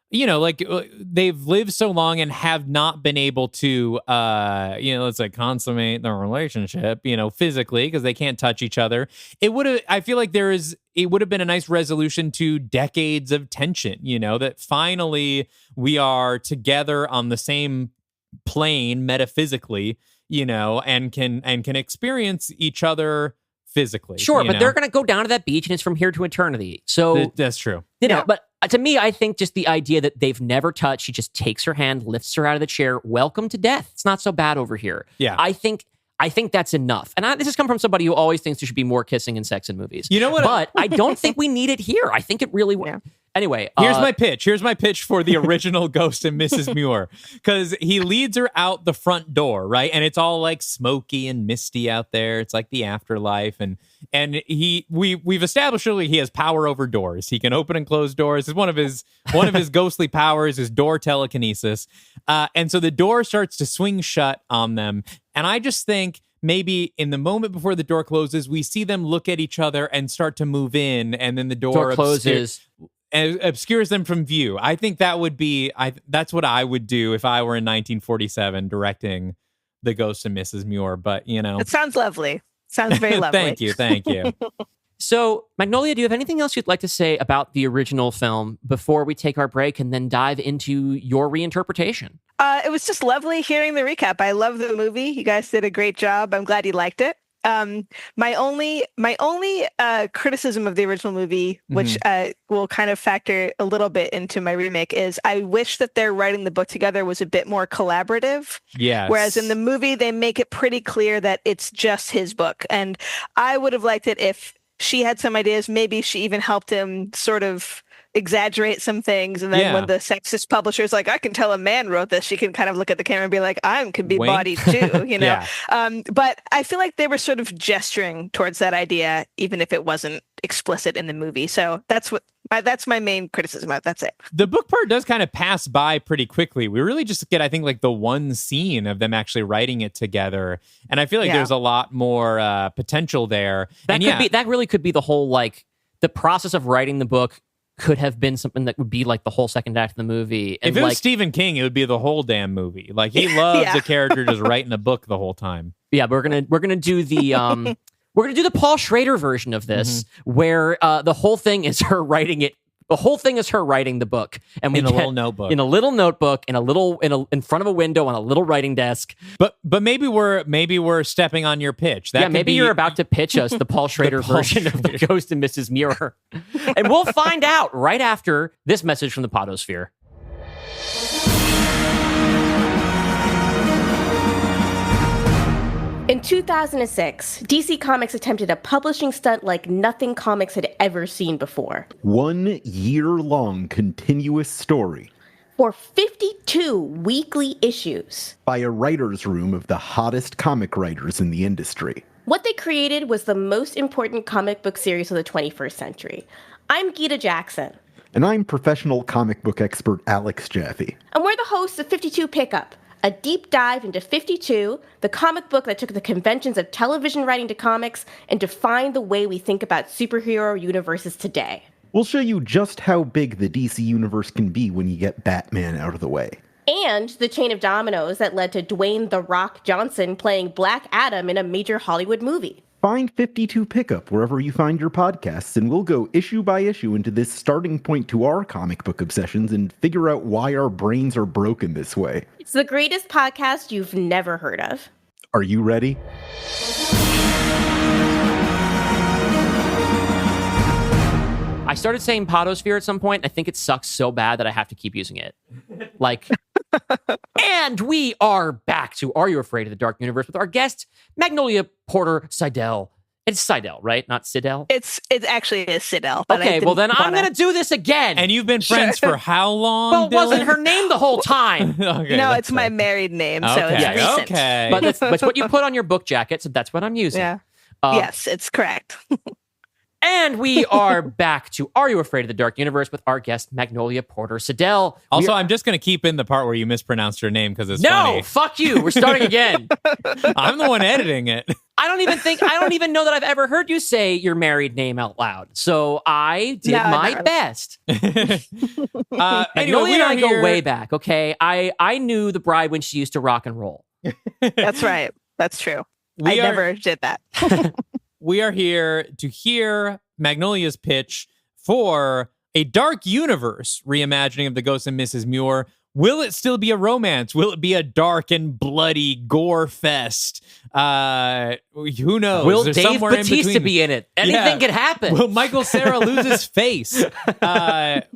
they've lived so long and have not been able to, let's say consummate their relationship, physically, because they can't touch each other. I feel like it would have been a nice resolution to decades of tension, that finally we are together on the same plane metaphysically, and can experience each other physically. Sure, but they're going to go down to that beach, and it's from here to eternity. So that's true. But to me, I think just the idea that they've never touched, she just takes her hand, lifts her out of the chair. Welcome to death. It's not so bad over here. Yeah, I think that's enough. And this has come from somebody who always thinks there should be more kissing and sex in movies. You know what? But I don't think we need it here. I think it really. Yeah. Anyway, here's my pitch. Here's my pitch for the original Ghost and Mrs. Muir, because he leads her out the front door, right? And it's all like smoky and misty out there. It's like the afterlife, and we've established really he has power over doors. He can open and close doors. It's one of his ghostly powers is door telekinesis. And so the door starts to swing shut on them, and I just think maybe in the moment before the door closes, we see them look at each other and start to move in, and then the door closes. Obscures them from view. I think that would be. That's what I would do if I were in 1947 directing The Ghost and Mrs. Muir. But it sounds lovely. Sounds very lovely. Thank you. So, Magnolia, do you have anything else you'd like to say about the original film before we take our break and then dive into your reinterpretation? It was just lovely hearing the recap. I love the movie. You guys did a great job. I'm glad you liked it. My only criticism of the original movie, which will kind of factor a little bit into my remake, is I wish that their writing the book together was a bit more collaborative. Yes. Whereas in the movie, they make it pretty clear that it's just his book. And I would have liked it if she had some ideas. Maybe she even helped him sort of exaggerate some things, and then when the sexist publisher's like, I can tell a man wrote this, she can kind of look at the camera and be like, I can be bodied too, But I feel like they were sort of gesturing towards that idea, even if it wasn't explicit in the movie. So that's my main criticism of it. That's it. The book part does kind of pass by pretty quickly. We really just get, I think, like the one scene of them actually writing it together, and I feel like there's a lot more potential there. That really could be the whole, like, the process of writing the book could have been something that would be like the whole second act of the movie. And if it was Stephen King, it would be the whole damn movie. Like, he loves a character just writing a book the whole time. Yeah, but we're gonna do the we're gonna do the Paul Schrader version of this, where the whole thing is her writing it. The whole thing is her writing the book, and we in a little notebook, in front of a window on a little writing desk. But maybe we're stepping on your pitch. Maybe you're about to pitch us the Paul Schrader version of The Ghost and Mrs. Muir, and we'll find out right after this message from the Podosphere. In 2006, DC Comics attempted a publishing stunt like nothing comics had ever seen before. 1 year-long continuous story. For 52 weekly issues. By a writer's room of the hottest comic writers in the industry. What they created was the most important comic book series of the 21st century. I'm Gita Jackson. And I'm professional comic book expert Alex Jaffe. And we're the hosts of 52 Pickup, a deep dive into 52, the comic book that took the conventions of television writing to comics and defined the way we think about superhero universes today. We'll show you just how big the DC universe can be when you get Batman out of the way. And the chain of dominoes that led to Dwayne "The Rock" Johnson playing Black Adam in a major Hollywood movie. Find 52 Pickup wherever you find your podcasts, and we'll go issue by issue into this starting point to our comic book obsessions and figure out why our brains are broken this way. It's the greatest podcast you've never heard of. Are you ready? I started saying podosphere at some point. I think it sucks so bad that I have to keep using it. Like, and we are back to Are You Afraid of the Dark Universe with our guest, Magnolia Porter Siddell. It's Siddell, right? Not Siddell? It's actually a Siddell. But okay, well then I'm going to do this again. And you've been friends for how long, Well, it Dylan? wasn't her name the whole time. Okay, no, that's it's my married name, so Okay, it's recent. okay. But that's what you put on your book jacket, so that's what I'm using. Yeah. Yes, it's correct. And we are back to Are You Afraid of the Dark Universe with our guest, Magnolia Porter Siddell. Also, I'm just going to keep in the part where you mispronounced her name because it's No, funny. fuck you. We're starting again. I'm the one editing it. I don't even know that I've ever heard you say your married name out loud. So I did my best. Anyway, Magnolia and I here. go way back, okay? I knew the bride when she used to rock and roll. That's right. That's true. We I are- never did that. We are here to hear Magnolia's pitch for a dark universe reimagining of the Ghost and Mrs. Muir. Will it still be a romance? Will it be a dark and bloody gore fest? Who knows? Will There's Dave somewhere in Bautista between. be in it? Anything could happen. Will Michael Cera lose his face?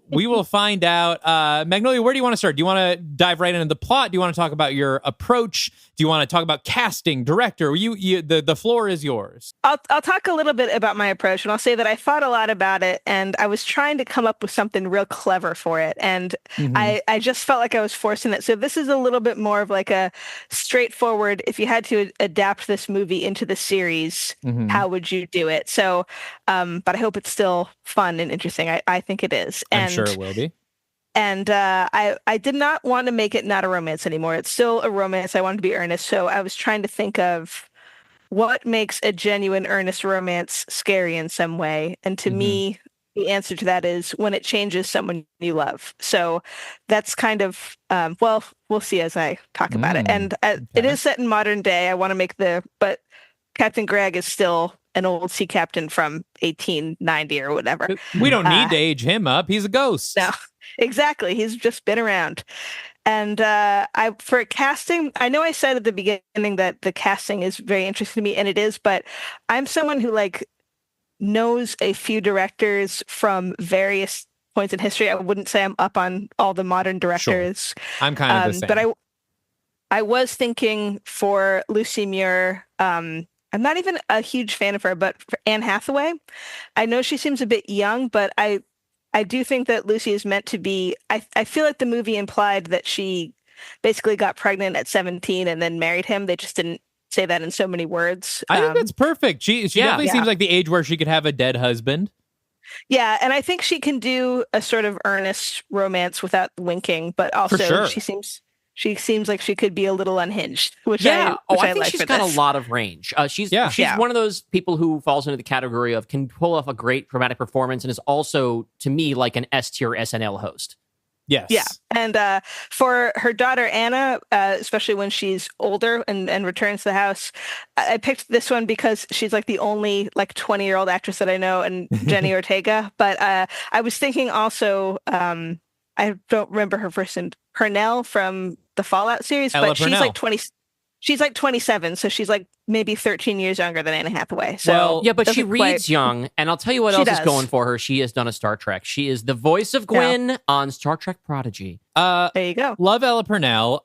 We will find out. Magnolia, where do you want to start? Do you want to dive right into the plot? Do you want to talk about your approach? Do you want to talk about casting, director? The floor is yours. I'll talk a little bit about my approach, and I'll say that I thought a lot about it, and I was trying to come up with something real clever for it, and I just felt like I was forcing it. So this is a little bit more of like a straightforward, if you had to adapt this movie into the series, how would you do it? So, but I hope it's still fun and interesting. I think it is. I'm sure it will be. And I did not want to make it not a romance anymore. It's still a romance. I wanted to be earnest. So I was trying to think of what makes a genuine, earnest romance scary in some way. And to me, the answer to that is when it changes someone you love. So that's kind of, well, we'll see as I talk about it. And it is set in modern day. I want to make but Captain Greg is still an old sea captain from 1890 or whatever. We don't need to age him up. He's a ghost. No, exactly. He's just been around. And for casting, I know I said at the beginning that the casting is very interesting to me, and it is, but I'm someone who knows a few directors from various points in history. I wouldn't say I'm up on all the modern directors. Sure. I'm kind of the same. But I was thinking for Lucy Muir, I'm not even a huge fan of her, but for Anne Hathaway, I know she seems a bit young, but I do think that Lucy is meant to be, I feel like the movie implied that she basically got pregnant at 17 and then married him. They just didn't say that in so many words. I think that's perfect. She definitely seems like the age where she could have a dead husband. Yeah, and I think she can do a sort of earnest romance without winking, but also sure. she seems like she could be a little unhinged, which I think like she's for got this. a lot of range. She's one of those people who falls into the category of can pull off a great dramatic performance and is also, to me, like an S-tier SNL host. Yes. Yeah. And for her daughter, Anna, especially when she's older and returns to the house, I picked this one because she's like the only 20-year-old actress that I know, and Jenny Ortega. But I was thinking also, I don't remember her first name, Purnell from the Fallout series, Ella but Purnell. she's like 20. She's like 27, so she's like maybe 13 years younger than Anne Hathaway. So Well, Yeah, but she doesn't reads quite- young, and I'll tell you what She else is does. going for her. She has done a Star Trek. She is the voice of Gwyn on Star Trek Prodigy. There you go. Love Ella Purnell.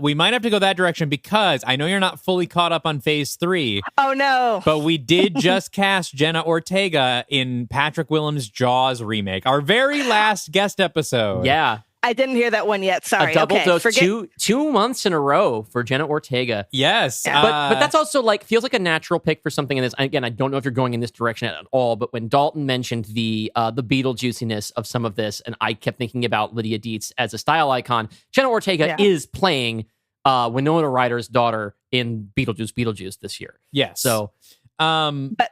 We might have to go that direction because I know you're not fully caught up on Phase 3, Oh no. but we did just cast Jenna Ortega in Patrick Williams' Jaws remake, our very last guest episode. Yeah, I didn't hear that one yet. Sorry. a double okay. dose, Forget- two months in a row for Jenna Ortega. Yes. Yeah. But that's also like feels like a natural pick for something in this. Again, I don't know if you're going in this direction at all. But when Dalton mentioned the Beetlejuiciness of some of this, and I kept thinking about Lydia Dietz as a style icon, Jenna Ortega is playing Winona Ryder's daughter in Beetlejuice this year. yes. So But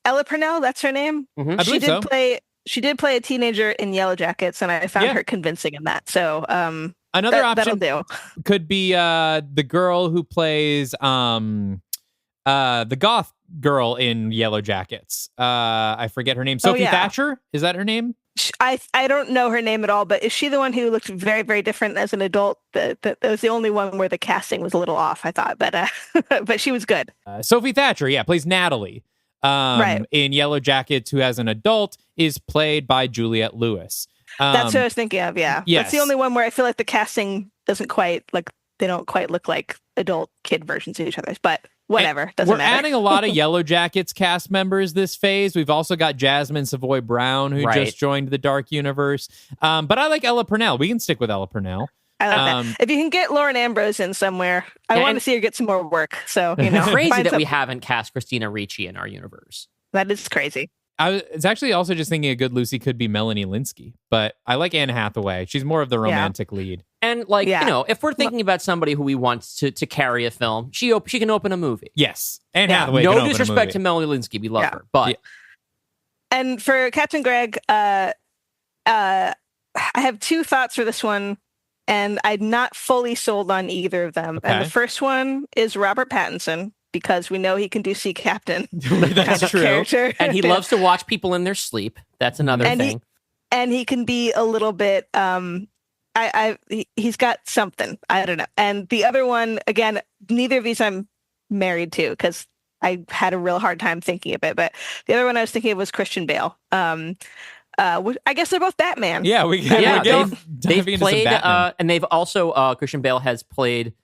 Ella Purnell, that's her name. I She believe so. She did play a teenager in Yellow Jackets, and I found Yeah. her convincing in that. So Another that'll option do. could be the girl who plays the goth girl in Yellow Jackets. I forget her name. Sophie yeah. Thatcher? Is that her name? I don't know her name at all, but is she the one who looked very, very different as an adult? That was the only one where the casting was a little off, I thought, but but she was good. Sophie Thatcher, plays Natalie. Right. In Yellow Jackets, who as an adult is played by Juliette Lewis. That's what I was thinking of. Yeah, yes. That's the only one where I feel like the casting doesn't quite they don't quite look like adult kid versions of each other's. But whatever, doesn't We're matter. adding a lot of Yellow Jackets cast members this phase. We've also got Jasmine Savoy Brown, who Right. just joined the Dark Universe. But I like Ella Purnell. We can stick with Ella Purnell. I like that. If you can get Lauren Ambrose in somewhere, I Yeah, want and- to see her get some more work. So crazy find that we something. haven't cast Christina Ricci in our universe. That is crazy. I was actually also just thinking a good Lucy could be Melanie Linsky, but I like Anne Hathaway. She's more of the romantic lead. And Yeah. if we're thinking about somebody who we want to carry a film, she can open a movie. Yes, Anne Yeah. Hathaway. can No open a disrespect movie. to Melanie Linsky, we love Yeah. her, but Yeah. And for Captain Greg, I have two thoughts for this one, and I'm not fully sold on either of them. And Okay. the first one is Robert Pattinson, because we know he can do Sea Captain That's kind of true. character. and he loves to watch people in their sleep. That's another And thing. and he can be a little bit he's got something, I don't know. And the other one, again, neither of these I'm married to, because I had a real hard time thinking of it, but the other one I was thinking of was Christian Bale. I guess they're both Batman. Yeah, we're Yeah, getting they've diving into some played, Batman. and they've also Christian Bale has played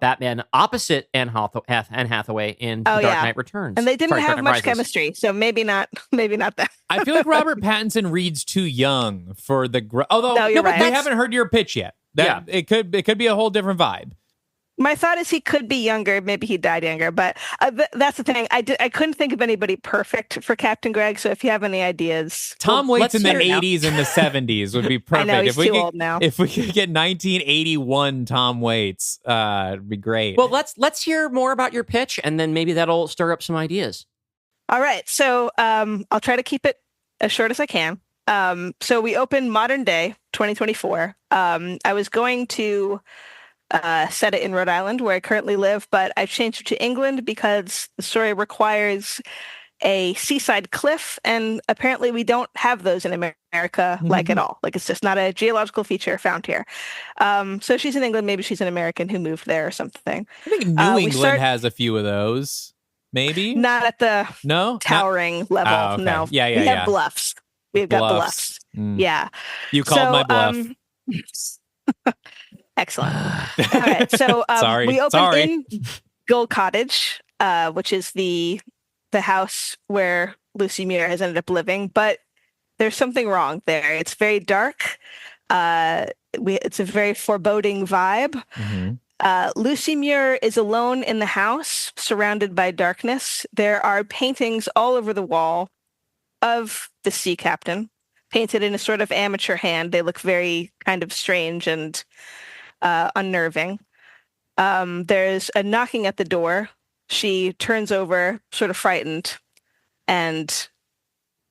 Batman opposite Anne Hathaway in Oh, Dark yeah. Knight Returns. And they didn't Sorry, Dark have Knight much Rises. chemistry, so maybe not that. I feel like Robert Pattinson reads too young for the. Although No, you're but right. we That's- haven't heard your pitch yet. Yeah. It could be a whole different vibe. My thought is he could be younger. Maybe he died younger, but that's the thing. I couldn't think of anybody perfect for Captain Greg. So if you have any ideas, Tom Well, Waits in the let's hear it now. 80s and the 70s would be perfect. I know, he's if we too could, old now. If we could get 1981 Tom Waits, it'd be great. Well, let's hear more about your pitch, and then maybe that'll stir up some ideas. all right. So I'll try to keep it as short as I can. So we open modern day 2024. I was going to set it in Rhode Island, where I currently live, but I've changed it to England because the story requires a seaside cliff, and apparently we don't have those in America like at all. Like, it's just not a geological feature found here. So she's in England. Maybe she's an American who moved there or something. I think New we England start- has a few of those. Maybe? Not at the No? Not- towering level. Oh, okay. No. Yeah, we yeah. have bluffs. We've got bluffs. Mm. Yeah. You called my bluff. Excellent. All right. So Sorry. we open Sorry. in Gold Cottage, which is the house where Lucy Muir has ended up living, but there's something wrong there. It's very dark. It's a very foreboding vibe. Mhm. Lucy Muir is alone in the house, surrounded by darkness. There are paintings all over the wall of the sea captain, painted in a sort of amateur hand. They look very kind of strange and unnerving. There's a knocking at the door. She turns over, sort of frightened, and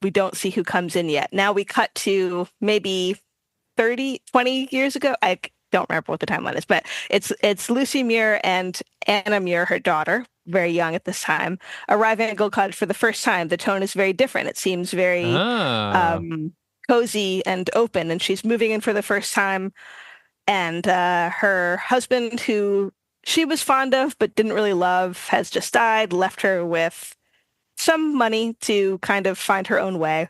we don't see who comes in yet. Now we cut to maybe 20 years ago. I don't remember what the timeline is, but it's Lucy Muir and Anna Muir, her daughter, very young at this time, arriving at Gold Cottage for the first time. The tone is very different. It seems very Oh. cozy and open, and she's moving in for the first time. And her husband, who she was fond of but didn't really love has just died, left her with some money to kind of find her own way.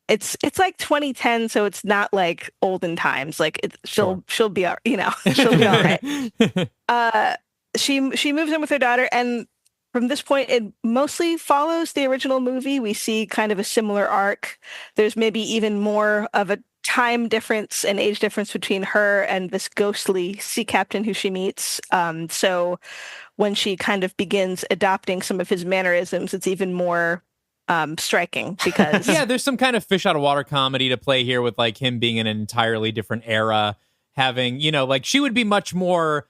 It's like 2010, so it's not like olden times. Like she'll be she'll be all right. She moves in with her daughter, and from this point, it mostly follows the original movie. We see kind of a similar arc. There's maybe even more of a time difference and age difference between her and this ghostly sea captain who she meets. So when she kind of begins adopting some of his mannerisms, it's even more striking because yeah, there's some kind of fish out of water comedy to play here with like him being in an entirely different era, having, like she would be much more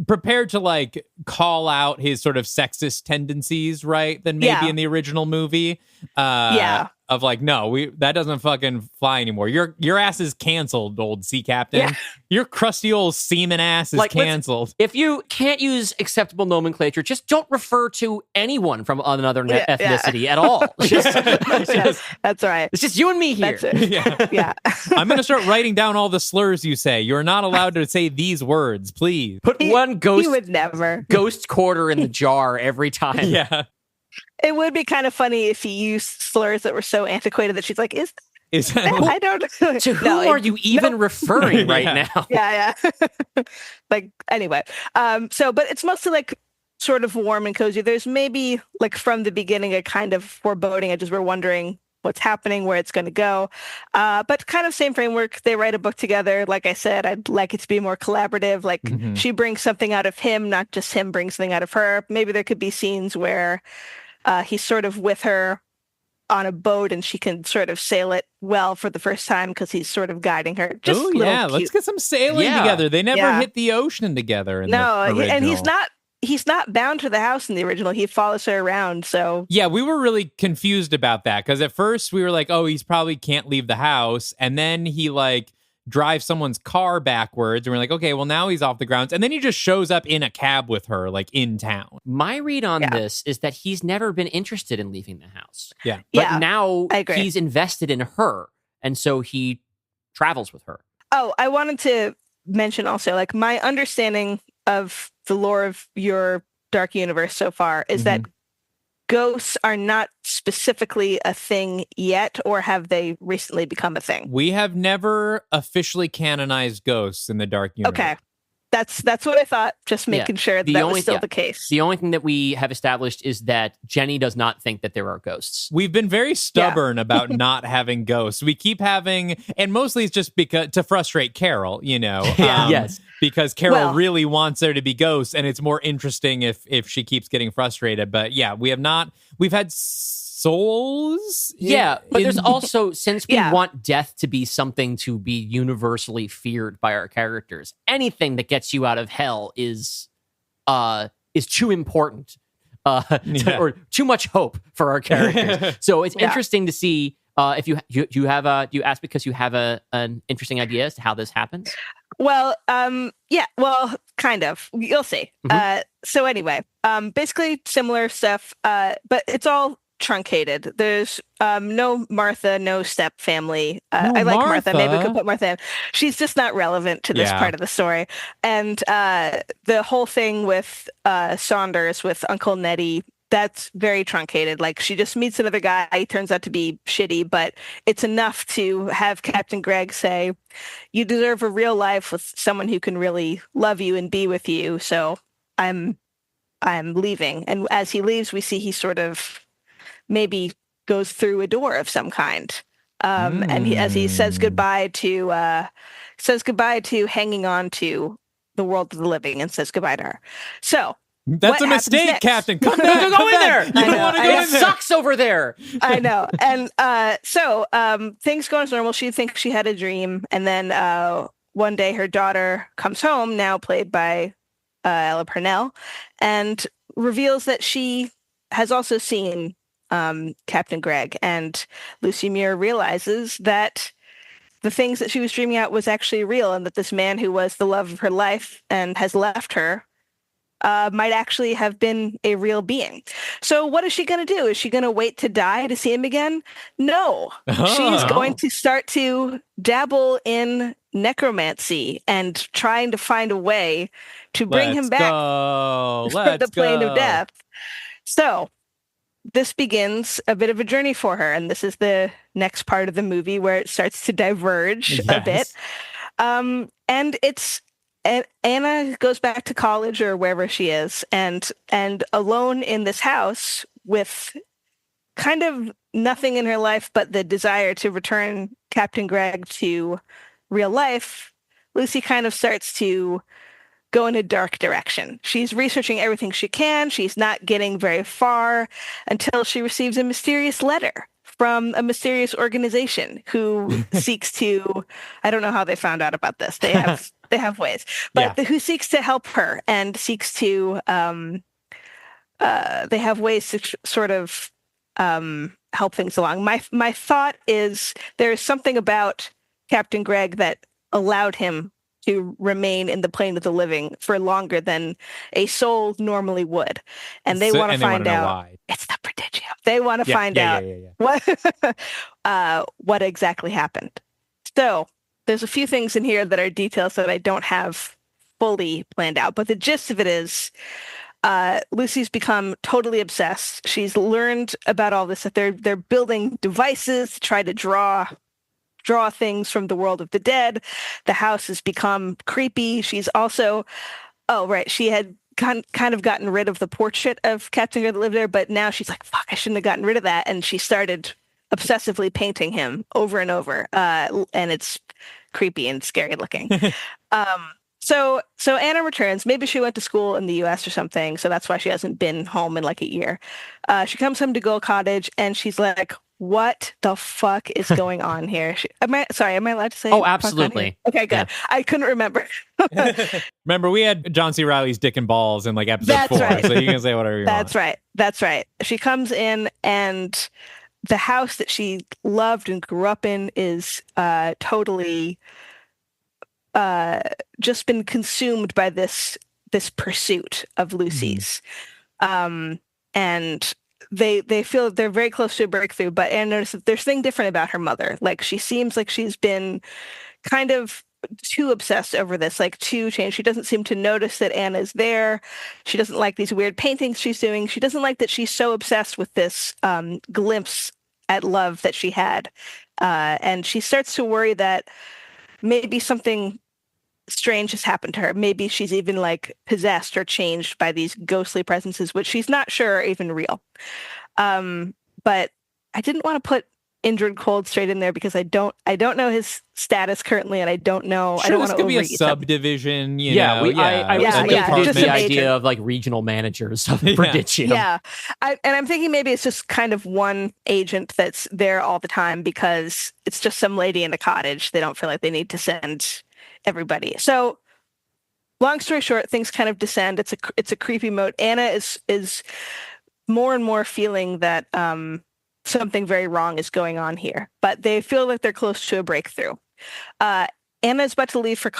prepared to like call out his sort of sexist tendencies, right, than maybe in the original movie. Of like, no, that doesn't fucking fly anymore. Your ass is canceled, old sea captain. Yeah. Your crusty old seaman ass is canceled. If you can't use acceptable nomenclature, just don't refer to anyone from another ethnicity at all. That's right. It's just you and me here. That's it. Yeah. I'm going to start writing down all the slurs you say. You're not allowed to say these words, please. Put one ghost. He would never. Ghost quarter in the jar every time. Yeah. It would be kind of funny if he used slurs that were so antiquated that she's like, is that I don't know. To who are you even referring right now? Yeah. Like, anyway. But it's mostly like sort of warm and cozy. There's maybe like from the beginning a kind of foreboding. We're wondering what's happening, where it's going to go. But kind of same framework. They write a book together. Like I said, I'd like it to be more collaborative. Like she brings something out of him, not just him brings something out of her. Maybe there could be scenes where he's sort of with her on a boat and she can sort of sail it well for the first time because he's sort of guiding her. Just let's get some sailing together. They never hit the ocean together. And he's not bound to the house in the original. He follows her around. So yeah, we were really confused about that because at first we were like, oh, he's probably can't leave the house, and then he like drive someone's car backwards, and we're like, okay, well now he's off the grounds, and then he just shows up in a cab with her, like in town. My read on this is that he's never been interested in leaving the house. But now he's invested in her, and so he travels with her. Oh, I wanted to mention also, like, my understanding of the lore of your Dark Universe so far is that ghosts are not specifically a thing yet, or have they recently become a thing? We have never officially canonized ghosts in the Dark Universe. Okay. That's what I thought, just making sure that was still the case. The only thing that we have established is that Jenny does not think that there are ghosts. We've been very stubborn about not having ghosts. We keep having, and mostly it's just because to frustrate Carol, Yes. Because Carol really wants there to be ghosts, and it's more interesting if she keeps getting frustrated. But yeah, we've had souls. But there's also, since we want death to be something to be universally feared by our characters, anything that gets you out of hell is too important or too much hope for our characters. So it's interesting to see if you ask because you have an interesting idea as to how this happens. Well, kind of. You'll see. So anyway, basically similar stuff, but it's all truncated. There's no Martha, no step family. I like Martha. Maybe we could put Martha in. She's just not relevant to this part of the story. And the whole thing with Saunders, with Uncle Nettie, that's very truncated. Like, she just meets another guy. He turns out to be shitty, but it's enough to have Captain Greg say, you deserve a real life with someone who can really love you and be with you. So I'm leaving. And as he leaves, we see he sort of maybe goes through a door of some kind. And as he says goodbye to hanging on to the world of the living and says goodbye to her. So that's a mistake, Captain. Come back. Don't go in there. You don't want to go in there. It sucks over there. I know. And so things go as normal. She thinks she had a dream. And then one day her daughter comes home, now played by Ella Purnell, and reveals that she has also seen Captain Greg. And Lucy Muir realizes that the things that she was dreaming out was actually real, and that this man who was the love of her life and has left her might actually have been a real being. So what is she going to do? Is she going to wait to die to see him again? No. She's going to start to dabble in necromancy and trying to find a way to bring him back from the plane of death. So this begins a bit of a journey for her, and this is the next part of the movie where it starts to diverge a bit. And it's Anna goes back to college or wherever she is, and alone in this house with kind of nothing in her life but the desire to return Captain Greg to real life, Lucy kind of starts to go in a dark direction. She's researching everything she can. She's not getting very far until she receives a mysterious letter from a mysterious organization who seeks to, I don't know how they found out about this. They have ways, but who seeks to help her and seeks to, they have ways to sort of help things along. My thought is there's something about Captain Greg that allowed him to remain in the plane of the living for longer than a soul normally would. And they want to find out why. It's the prodigium. They want to find out what exactly happened. So there's a few things in here that are details that I don't have fully planned out, but the gist of it is Lucy's become totally obsessed. She's learned about all this, that they're building devices to try to draw things from the world of the dead. The house has become creepy. She's also, she had kind of gotten rid of the portrait of Captain Greg that lived there, but now she's like, fuck, I shouldn't have gotten rid of that. And she started obsessively painting him over and over. And it's creepy and scary looking. So Anna returns. Maybe she went to school in the U.S. or something, so that's why she hasn't been home in like a year. She comes home to Gold Cottage, and she's like, what the fuck is going on here? Am I allowed to say? Oh, absolutely. Okay, good. Yeah. I couldn't remember. Remember, we had John C. Reilly's Dick and Balls in like episode 4, right. So you can say whatever you want. That's right. She comes in, and the house that she loved and grew up in is totally just been consumed by this pursuit of Lucy's. And they feel they're very close to a breakthrough, but Anne notices that there's something different about her mother. Like, she seems like she's been kind of too obsessed over this, like too changed. She doesn't seem to notice that Anna's there. She doesn't like these weird paintings she's doing. She doesn't like that she's so obsessed with this glimpse at love that she had. And she starts to worry that maybe something strange has happened to her. Maybe she's even like possessed or changed by these ghostly presences, which she's not sure are even real. But I didn't want to put Injured Cold straight in there because I don't know his status currently, and I don't know. Sure, I don't this want to could be a subdivision. I just the idea of like regional managers of Prodigium. Yeah, and I'm thinking maybe it's just kind of one agent that's there all the time because it's just some lady in a cottage. They don't feel like they need to send everybody. So, long story short, things kind of descend. It's a creepy mode. Anna is more and more feeling that something very wrong is going on here, but they feel like they're close to a breakthrough. Anna's about to leave for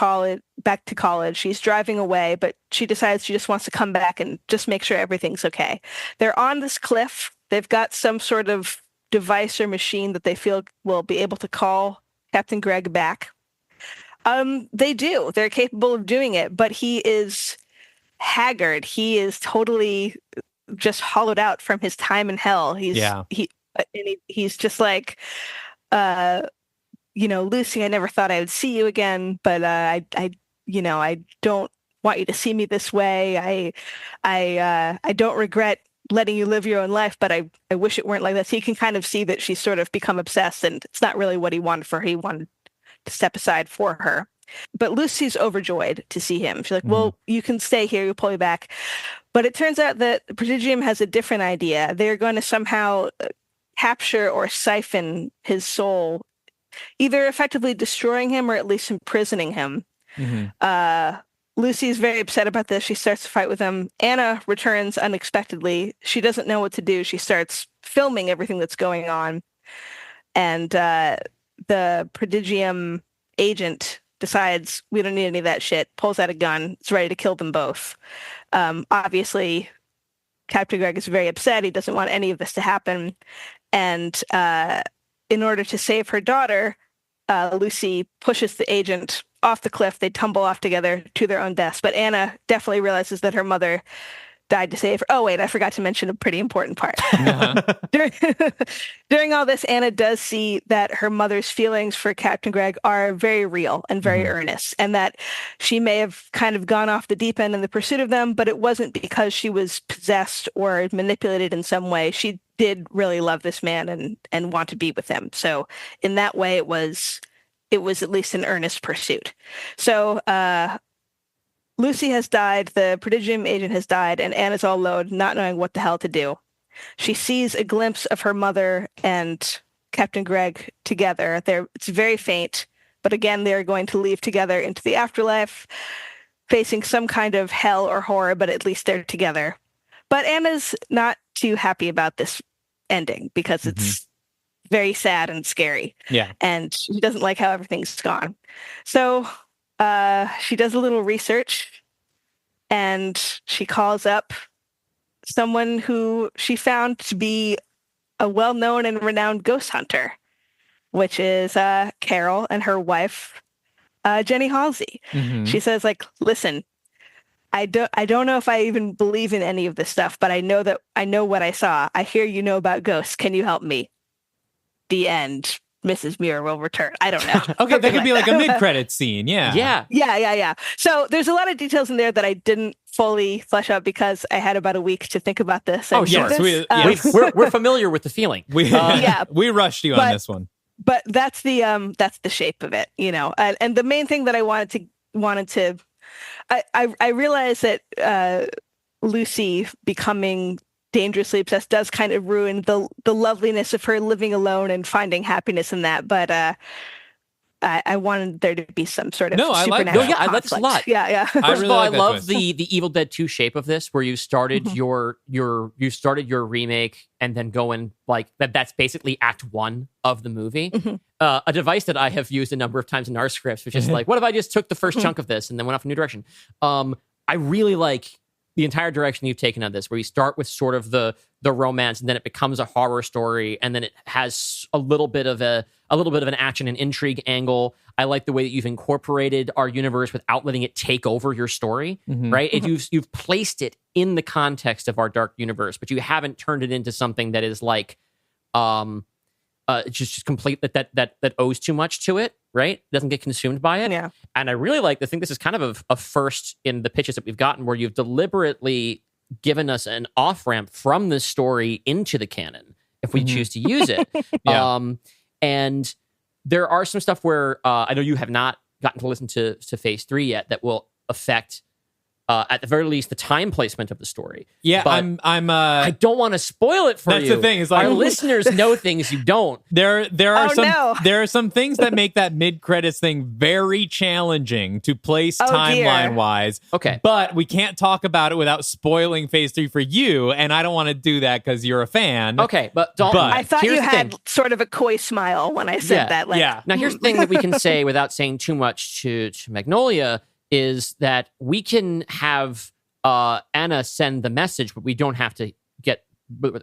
back to college. She's driving away, but she decides she just wants to come back and just make sure everything's okay. They're on this cliff. They've got some sort of device or machine that they feel will be able to call Captain Greg back. They do. They're capable of doing it, but he is haggard. He is totally just hollowed out from his time in hell. He's just like, Lucy, I never thought I would see you again, but I don't want you to see me this way. I don't regret letting you live your own life, but I wish it weren't like this. He can kind of see that she's sort of become obsessed, and it's not really what he wanted for her. He wanted to step aside for her. But Lucy's overjoyed to see him. She's like, well, you can stay here. You'll pull me back. But it turns out that Prodigium has a different idea. They're going to somehow capture or siphon his soul, either effectively destroying him or at least imprisoning him. Lucy's very upset about this. She starts to fight with him. Anna returns unexpectedly. She doesn't know what to do. She starts filming everything that's going on. And the Prodigium agent decides we don't need any of that shit, pulls out a gun, is ready to kill them both. Obviously, Captain Greg is very upset. He doesn't want any of this to happen. And in order to save her daughter, Lucy pushes the agent off the cliff. They tumble off together to their own deaths. But Anna definitely realizes that her mother died to save her. Oh, wait, I forgot to mention a pretty important part. During all this, Anna does see that her mother's feelings for Captain Greg are very real and very earnest, and that she may have kind of gone off the deep end in the pursuit of them, but it wasn't because she was possessed or manipulated in some way. She did really love this man and want to be with him. So in that way, it was at least an earnest pursuit. So Lucy has died, the Prodigium agent has died, and Anna's all alone, not knowing what the hell to do. She sees a glimpse of her mother and Captain Greg together. It's very faint, but again, they're going to leave together into the afterlife, facing some kind of hell or horror, but at least they're together. But Anna's not too happy about this ending because it's very sad and scary. Yeah. And she doesn't like how everything's gone. So she does a little research, and she calls up someone who she found to be a well-known and renowned ghost hunter, which is Carol and her wife, Jenny Halsey. She says, like, listen, I don't know if I even believe in any of this stuff, but I know what I saw. I hear you know about ghosts. Can you help me? The end. Mrs. Muir will return. I don't know. Okay, that could be like a mid-credits scene. Yeah. Yeah. So there's a lot of details in there that I didn't fully flesh out because I had about a week to think about this. Oh, sure. Yes, we're familiar with the feeling. We rushed you on this one. But that's the shape of it, you know. And the main thing that I wanted to I realized that Lucy becoming dangerously obsessed does kind of ruin the loveliness of her living alone and finding happiness in that. But I wanted there to be some sort of supernatural I like this a lot. Yeah. First of all, I love the Evil Dead 2 shape of this, where you started your remake and then going like that's basically act 1 of the movie. A device that I have used a number of times in our scripts, which is like, what if I just took the first chunk of this and then went off a new direction? I really like the entire direction you've taken on this, where you start with sort of the romance, and then it becomes a horror story, and then it has a little bit of an action and intrigue angle. I like the way that you've incorporated our universe without letting it take over your story, right? You've placed it in the context of our dark universe, but you haven't turned it into something that is like just complete that owes too much to it, right? Doesn't get consumed by it. Yeah. And I really like, I think this is kind of a first in the pitches that we've gotten, where you've deliberately given us an off-ramp from the story into the canon, if we choose to use it. And there are some stuff where I know you have not gotten to listen to Phase 3 yet that will affect at the very least the time placement of the story. Yeah, but I don't want to spoil it for you. That's the thing. Is like, our listeners know things you don't. There are some things that make that mid-credits thing very challenging to place timeline-wise. Okay. But we can't talk about it without spoiling Phase 3 for you, and I don't want to do that because you're a fan. Okay, but Dalton, I thought you had sort of a coy smile when I said that. Like, Now, here's the thing that we can say without saying too much to Magnolia is that we can have Anna send the message, but we don't have to get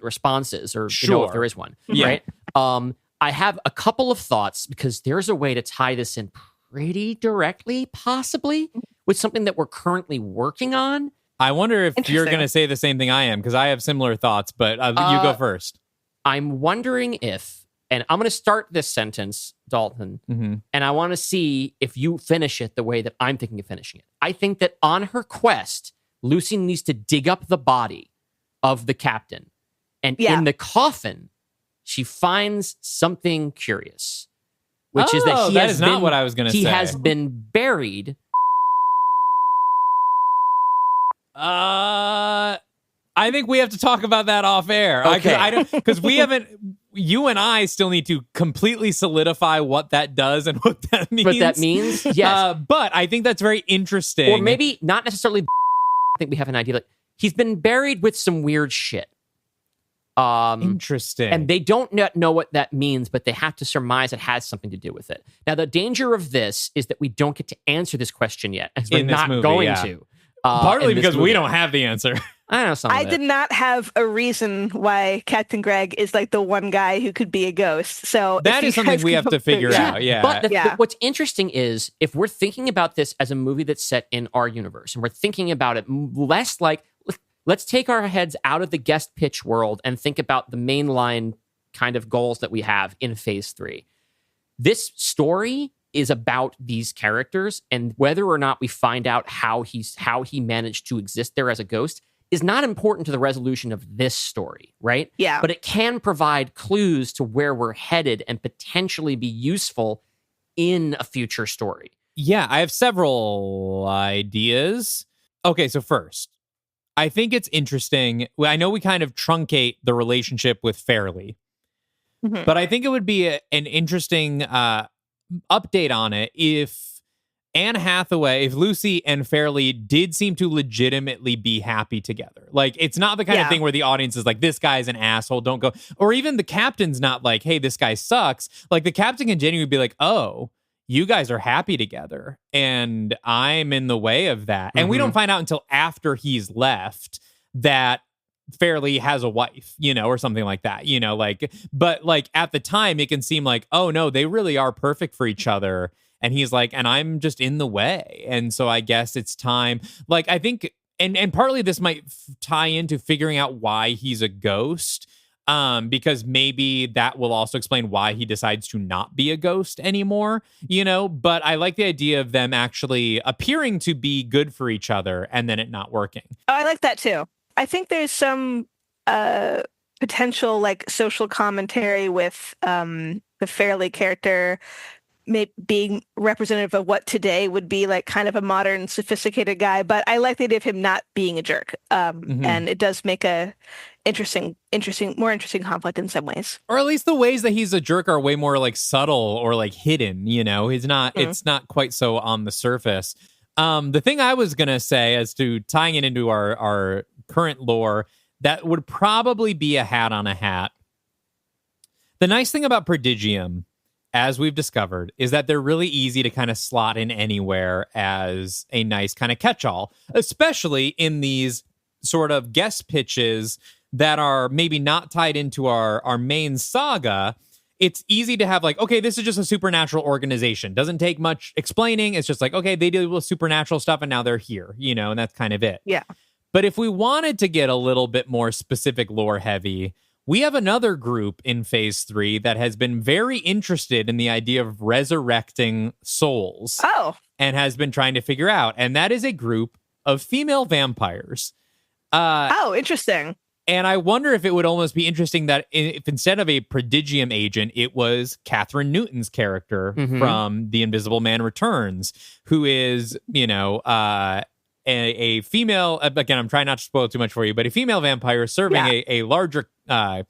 responses or know if there is one, right? I have a couple of thoughts, because there's a way to tie this in pretty directly, possibly, with something that we're currently working on. I wonder if you're going to say the same thing I am, because I have similar thoughts, but you go first. I'm wondering if, and I'm going to start this sentence, Dalton, and I want to see if you finish it the way that I'm thinking of finishing it. I think that on her quest, Lucy needs to dig up the body of the captain. And in the coffin, she finds something curious, which is that that is not what I was going to say. He has been buried. I think we have to talk about that off air. Okay. Because we haven't. You and I still need to completely solidify what that does and what that means. What that means, yes. But I think that's very interesting. Or maybe not necessarily. I think we have an idea. Like, he's been buried with some weird shit. Interesting. And they don't know what that means, but they have to surmise it has something to do with it. Now, the danger of this is that we don't get to answer this question yet, as we're not going to. Partly in this because we movie. don't have the answer. I know some I of it. did not have a reason why Captain Greg is like the one guy who could be a ghost. So That is something we have to figure out. Yeah. But what's interesting is if we're thinking about this as a movie that's set in our universe, and we're thinking about it less like, let's take our heads out of the guest pitch world and think about the mainline kind of goals that we have in Phase 3. This story is about these characters, and whether or not we find out how he managed to exist there as a ghost is not important to the resolution of this story, right? Yeah. But it can provide clues to where we're headed and potentially be useful in a future story. Yeah, I have several ideas. Okay, so first, I think it's interesting. I know we kind of truncate the relationship with Fairley, but I think it would be an interesting update on it if Anne Hathaway, if Lucy and Fairley did seem to legitimately be happy together. Like, it's not the kind of thing where the audience is like, this guy's an asshole, don't go. Or even the captain's not like, hey, this guy sucks. Like, the captain can genuinely be like, oh, you guys are happy together, and I'm in the way of that. And we don't find out until after he's left that Fairley has a wife, or something like that, but like at the time it can seem like, oh no, they really are perfect for each other. And he's like, and I'm just in the way. And so I guess it's time. Like, I think, and partly this might tie into figuring out why he's a ghost. Because maybe that will also explain why he decides to not be a ghost anymore, but I like the idea of them actually appearing to be good for each other and then it not working. Oh, I like that too. I think there's some potential like social commentary with the Fairley character being representative of what today would be like kind of a modern, sophisticated guy. But I like the idea of him not being a jerk. And it does make a more interesting conflict in some ways. Or at least the ways that he's a jerk are way more like subtle or like hidden, he's not, it's not quite so on the surface. The thing I was going to say as to tying it into our current lore, that would probably be a hat on a hat. The nice thing about Prodigium, as we've discovered, is that they're really easy to kind of slot in anywhere as a nice kind of catch-all, especially in these sort of guest pitches that are maybe not tied into our main saga. It's easy to have like, okay, this is just a supernatural organization. Doesn't take much explaining. It's just like, okay, they deal with supernatural stuff and now they're here, and that's kind of it. Yeah. But if we wanted to get a little bit more specific lore heavy, we have another group in Phase 3 that has been very interested in the idea of resurrecting souls. Oh. And has been trying to figure out. And that is a group of female vampires. Interesting. And I wonder if it would almost be interesting that if instead of a Prodigium agent, it was Catherine Newton's character from The Invisible Man Returns, who is, a female, again, I'm trying not to spoil too much for you, but a female vampire serving a larger, not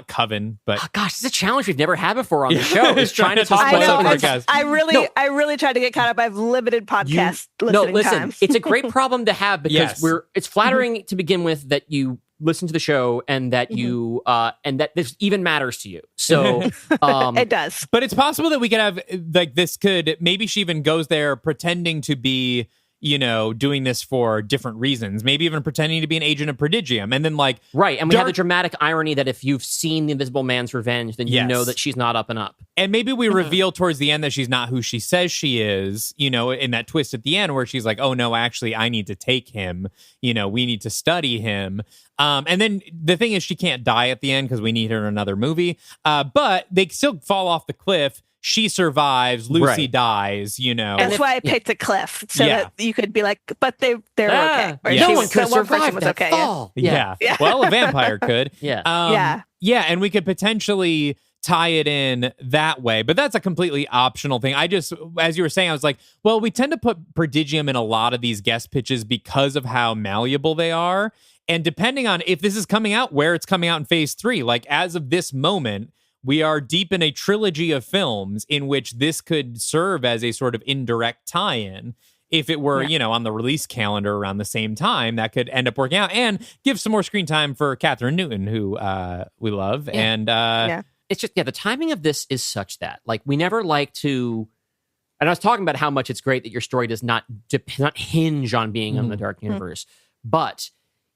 coven, but... Oh, gosh, it's a challenge we've never had before on the show. Is trying to talk I know. about I really tried to get caught up. I have limited podcast listening time. It's a great problem to have because it's flattering to begin with that you listen to the show and that you and that this even matters to you. So it does. But it's possible that we could have like this could maybe she even goes there pretending to be doing this for different reasons, maybe even pretending to be an agent of Prodigium. And then right. And we have the dramatic irony that if you've seen The Invisible Man's Revenge, then you know that she's not up and up. And maybe we reveal towards the end that she's not who she says she is, in that twist at the end where she's like, oh no, actually I need to take him, we need to study him. And then the thing is she can't die at the end because we need her in another movie. But they still fall off the cliff. She survives, Lucy dies, That's why I picked a cliff, so that you could be like, but they're okay. Or no one could survive that okay. fall. Yeah. Well, a vampire could. Yeah. And we could potentially tie it in that way, but that's a completely optional thing. I just, as you were saying, I was like, well, we tend to put Prodigium in a lot of these guest pitches because of how malleable they are. And depending on if this is coming out, where it's coming out in Phase 3, like as of this moment, we are deep in a trilogy of films in which this could serve as a sort of indirect tie-in. If it were, on the release calendar around the same time, that could end up working out and give some more screen time for Catherine Newton, who we love. Yeah. And it's just, the timing of this is such that, we never like to, And I was talking about how much it's great that your story does not hinge on being in the Dark Universe. But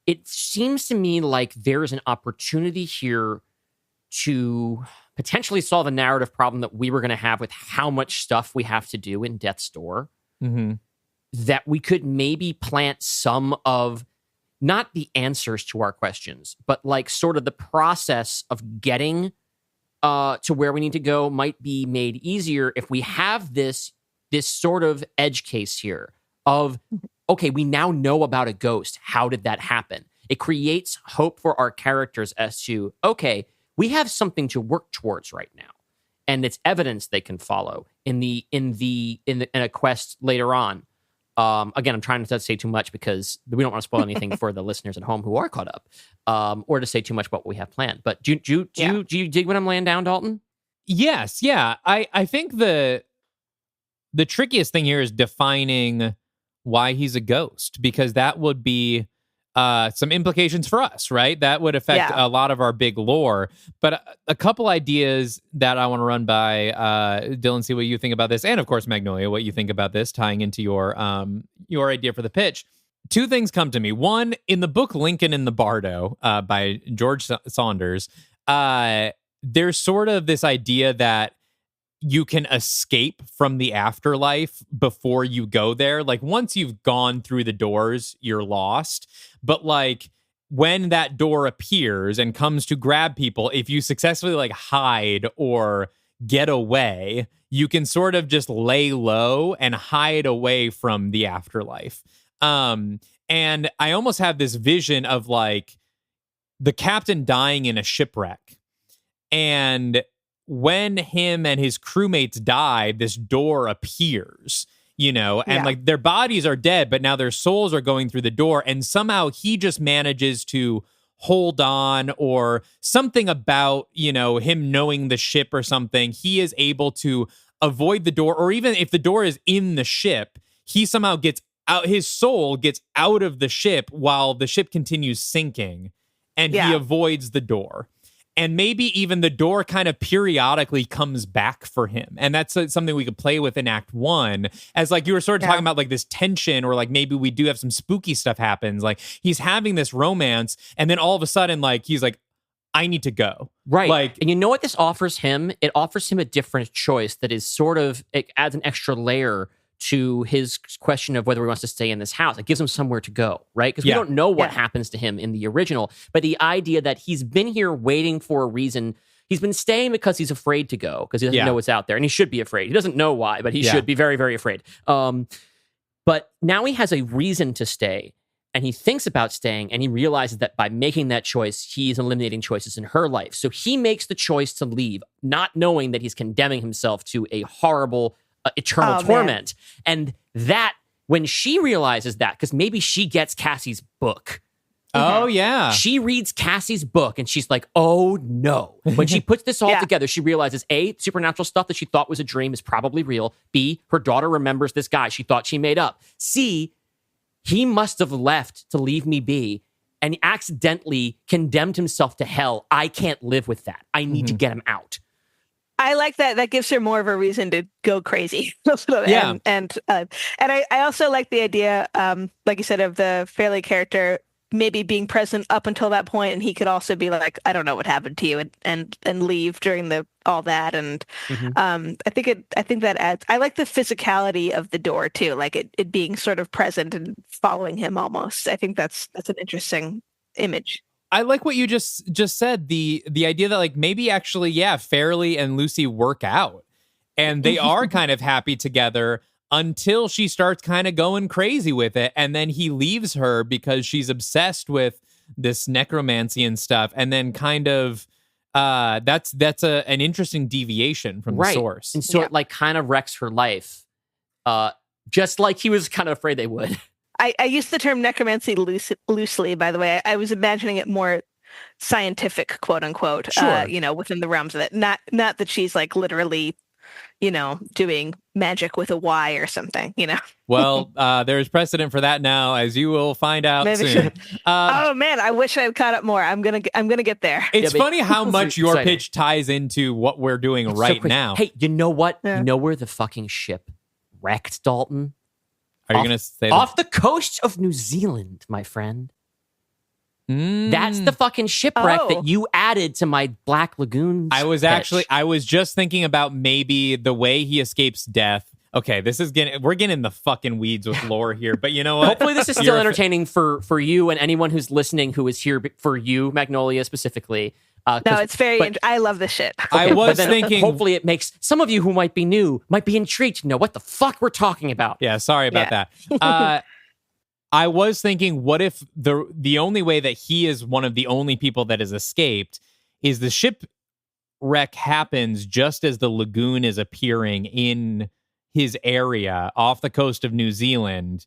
it seems to me like there is an opportunity here to potentially solve a narrative problem that we were going to have with how much stuff we have to do in Death's Door. That we could maybe plant some of, not the answers to our questions, but like sort of the process of getting to where we need to go might be made easier if we have this sort of edge case here of, okay, we now know about a ghost. How did that happen? It creates hope for our characters as to, okay, we have something to work towards right now, and it's evidence they can follow in a quest later on. Again, I'm trying not to say too much because we don't want to spoil anything for the listeners at home who are caught up, or to say too much about what we have planned. But do you dig what I'm laying down, Dalton? Yes, yeah. I think the trickiest thing here is defining why he's a ghost, because that would be some implications for us, right? That would affect a lot of our big lore. But a couple ideas that I want to run by Dylan, see what you think about this, and of course Magnolia, what you think about this, tying into your idea for the pitch. Two things come to me. One, in the book Lincoln in the Bardo by George Saunders, there's sort of this idea that you can escape from the afterlife before you go there. Like once you've gone through the doors, you're lost. But like when that door appears and comes to grab people, if you successfully like hide or get away, you can sort of just lay low and hide away from the afterlife. And I almost have this vision of like the captain dying in a shipwreck, and when him and his crewmates die, this door appears, and like their bodies are dead, but now their souls are going through the door. And somehow he just manages to hold on, or something about, him knowing the ship or something. He is able to avoid the door, or even if the door is in the ship, he somehow gets out, his soul gets out of the ship while the ship continues sinking, and he avoids the door. And maybe even the door kind of periodically comes back for him. And that's something we could play with in Act 1. As like you were sort of talking about like this tension, or like maybe we do have some spooky stuff happens. Like he's having this romance, and then all of a sudden like he's like, I need to go. Right. Like, and you know what this offers him? It offers him a different choice that is sort of, it adds an extra layer to his question of whether he wants to stay in this house. It gives him somewhere to go, right? Because we don't know what happens to him in the original, but the idea that he's been here waiting for a reason. He's been staying because he's afraid to go, because he doesn't know what's out there, and he should be afraid. He doesn't know why, but he should be very, very afraid. But now he has a reason to stay, and he thinks about staying, and he realizes that by making that choice, he is eliminating choices in her life. So he makes the choice to leave, not knowing that he's condemning himself to a horrible eternal torment. And that, when she realizes that, because maybe she gets Cassie's book. Oh, yeah. She reads Cassie's book and she's like, oh no. When she puts this all together, she realizes A, supernatural stuff that she thought was a dream is probably real. B, her daughter remembers this guy she thought she made up. C, he must have left to leave me be, and he accidentally condemned himself to hell. I can't live with that. I need to get him out. I like that. That gives her more of a reason to go crazy. And I also like the idea, like you said, of the Fairley character maybe being present up until that point, and he could also be like, I don't know what happened to you, and leave during all that. And I think that adds. I like the physicality of the door too, like it being sort of present and following him almost. I think that's an interesting image. I like what you just said, the idea that like maybe actually, Fairley and Lucy work out, and they are kind of happy together until she starts kind of going crazy with it. And then he leaves her because she's obsessed with this necromancy and stuff. And then kind of that's an interesting deviation from the source. And so it like kind of wrecks her life, just like he was kind of afraid they would. I use the term necromancy loosely, by the way. I was imagining it more scientific, quote unquote, within the realms of it. Not that she's like literally, doing magic with a Y or something, Well, there's precedent for that now, as you will find out soon. Oh man, I wish I had caught up more. I'm gonna get there. It's funny how much your pitch ties into what we're doing right now. Hey, you know what? You know where the fucking ship wrecked, Dalton. Are you going to say off the coast of New Zealand, my friend? That's the fucking shipwreck that you added to my Black Lagoon. I was just thinking about maybe the way he escapes death. Okay, we're getting in the fucking weeds with lore here, but you know what? Hopefully this is still entertaining for you and anyone who's listening who is here for you, Magnolia, specifically. No, it's very. I love this shit. I was thinking. Hopefully, it makes some of you who might be new, might be intrigued to know what the fuck we're talking about. Yeah, sorry about that. I was thinking, what if the only way that he is one of the only people that has escaped is the shipwreck happens just as the lagoon is appearing in his area off the coast of New Zealand,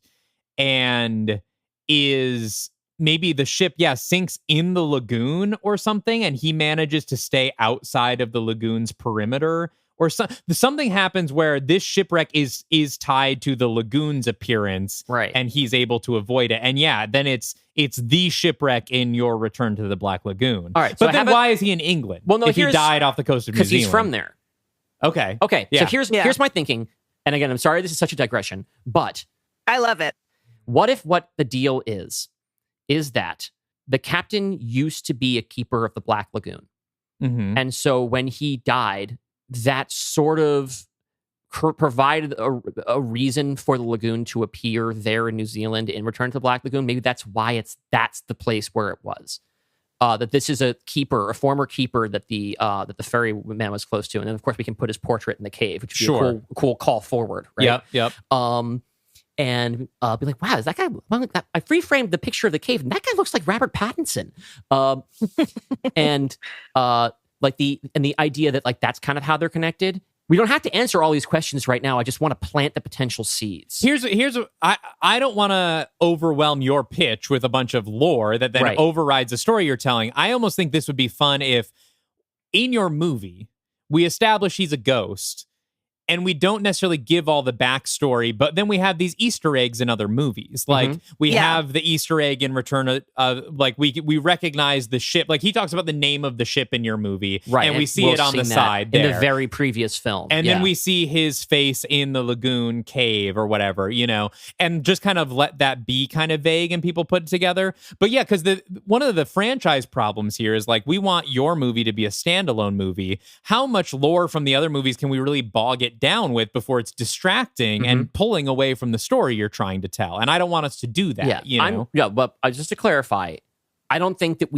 and is maybe the ship, sinks in the lagoon or something, and he manages to stay outside of the lagoon's perimeter, or something happens where this shipwreck is tied to the lagoon's appearance, right? And he's able to avoid it. And then it's the shipwreck in your Return to the Black Lagoon. All right, but then why is he in England? Well, no, if he died off the coast of New Zealand, because he's from there. Okay. So here's my thinking. And again, I'm sorry this is such a digression, but I love it. What if what the deal is that the captain used to be a keeper of the Black Lagoon, and so when he died, that sort of provided a reason for the lagoon to appear there in New Zealand in Return to the Black Lagoon. Maybe that's why that's the place where it was. That this is a former keeper that the ferryman was close to, and then of course we can put his portrait in the cave, which would be a cool call forward, right? Yep. And be like, wow, is that guy? Well, I free-framed the picture of the cave, and that guy looks like Robert Pattinson. And the idea that like that's kind of how they're connected. We don't have to answer all these questions right now. I just want to plant the potential seeds. I don't want to overwhelm your pitch with a bunch of lore that then overrides the story you're telling. I almost think this would be fun if in your movie we establish he's a ghost, and we don't necessarily give all the backstory, but then we have these Easter eggs in other movies. Like we have the Easter egg in Return of, like we recognize the ship. Like he talks about the name of the ship in your movie, right? And we see it on the side in the very previous film, and then we see his face in the lagoon cave or whatever, and just kind of let that be kind of vague and people put it together. But yeah, because one of the franchise problems here is like we want your movie to be a standalone movie. How much lore from the other movies can we really bog it down with before it's distracting and pulling away from the story you're trying to tell? And I don't want us to do that. But just to clarify, I don't think that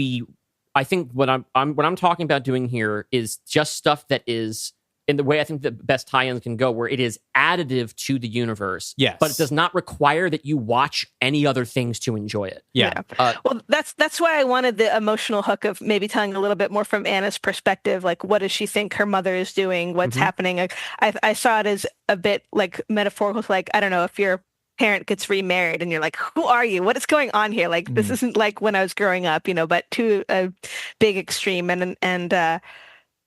I think what I'm talking about doing here is just stuff that is in the way I think the best tie-ins can go, where it is additive to the universe. Yes. But it does not require that you watch any other things to enjoy it. Yeah. Well, that's why I wanted the emotional hook of maybe telling a little bit more from Anna's perspective. Like, what does she think her mother is doing? What's happening? Like, I saw it as a bit like metaphorical. Like, I don't know, if your parent gets remarried and you're like, who are you? What is going on here? Like, this isn't like when I was growing up, but to a big extreme. And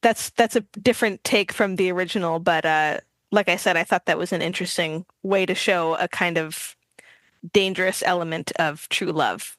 that's a different take from the original, but like I said, I thought that was an interesting way to show a kind of dangerous element of true love.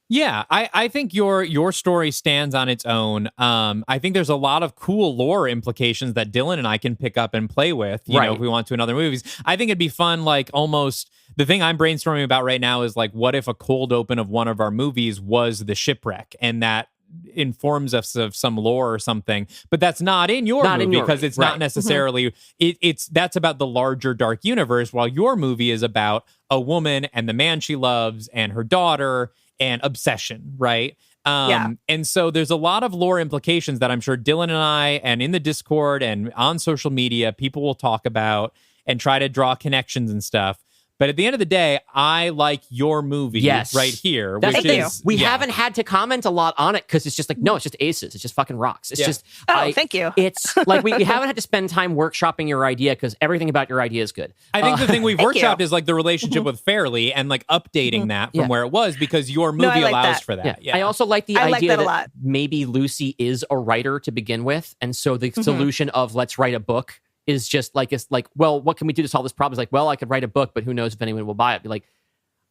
Yeah, I think your story stands on its own. I think there's a lot of cool lore implications that Dylan and I can pick up and play with, if we want to in other movies. I think it'd be fun, like almost the thing I'm brainstorming about right now is like, what if a cold open of one of our movies was the shipwreck, and that informs us of some lore or something, but that's not in your movie because it's not necessarily it's that's about the larger dark universe, while your movie is about a woman and the man she loves and her daughter and obsession, right? And so there's a lot of lore implications that I'm sure Dylan and I, and in the Discord and on social media, people will talk about and try to draw connections and stuff. But at the end of the day, I like your movie right here. That's which we haven't had to comment a lot on it because it's just like, no, it's just aces. It's just fucking rocks. It's just... thank you. It's like we haven't had to spend time workshopping your idea because everything about your idea is good. I think the thing we've workshopped is like the relationship with Fairly and like updating that from where it was, because your movie allows for that. I also like the idea that maybe Lucy is a writer to begin with. And so the solution of let's write a book is just like, it's like, well, what can we do to solve this problem? It's like, well, I could write a book, but who knows if anyone will buy it. Be like,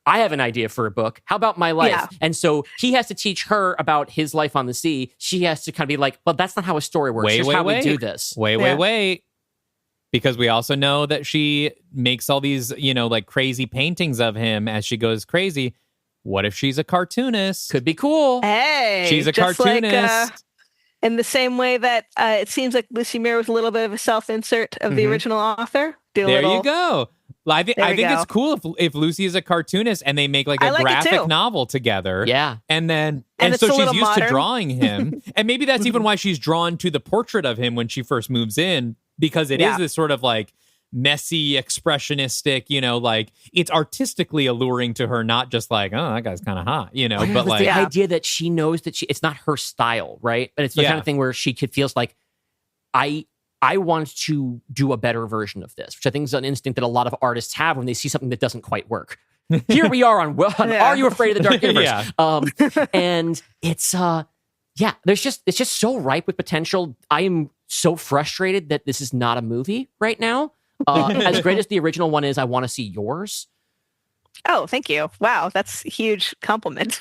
I have an idea for a book. How about my life? Yeah. And so he has to teach her about his life on the sea. She has to kind of be like, well, that's not how a story works. Here's how we do this. Wait. because we also know that she makes all these, like crazy paintings of him as she goes crazy. What if she's a cartoonist? Could be cool. Hey, She's a just cartoonist. Like, in the same way that it seems like Lucy Muir was a little bit of a self-insert of the original author. There you go. I think it's cool if Lucy is a cartoonist and they make like a graphic novel together. Yeah. And so she's used to drawing him. And maybe that's even why she's drawn to the portrait of him when she first moves in, because it is this sort of like messy, expressionistic, like it's artistically alluring to her, not just like, oh, that guy's kind of hot, but like the idea that she knows that it's not her style, right? But it's the kind of thing where she feels like, I want to do a better version of this, which I think is an instinct that a lot of artists have when they see something that doesn't quite work. Here we are on Are You Afraid of the Dark Universe? And it's it's just so ripe with potential. I am so frustrated that this is not a movie right now. As great as the original one is, I want to see yours. Oh, thank you. Wow, that's a huge compliment.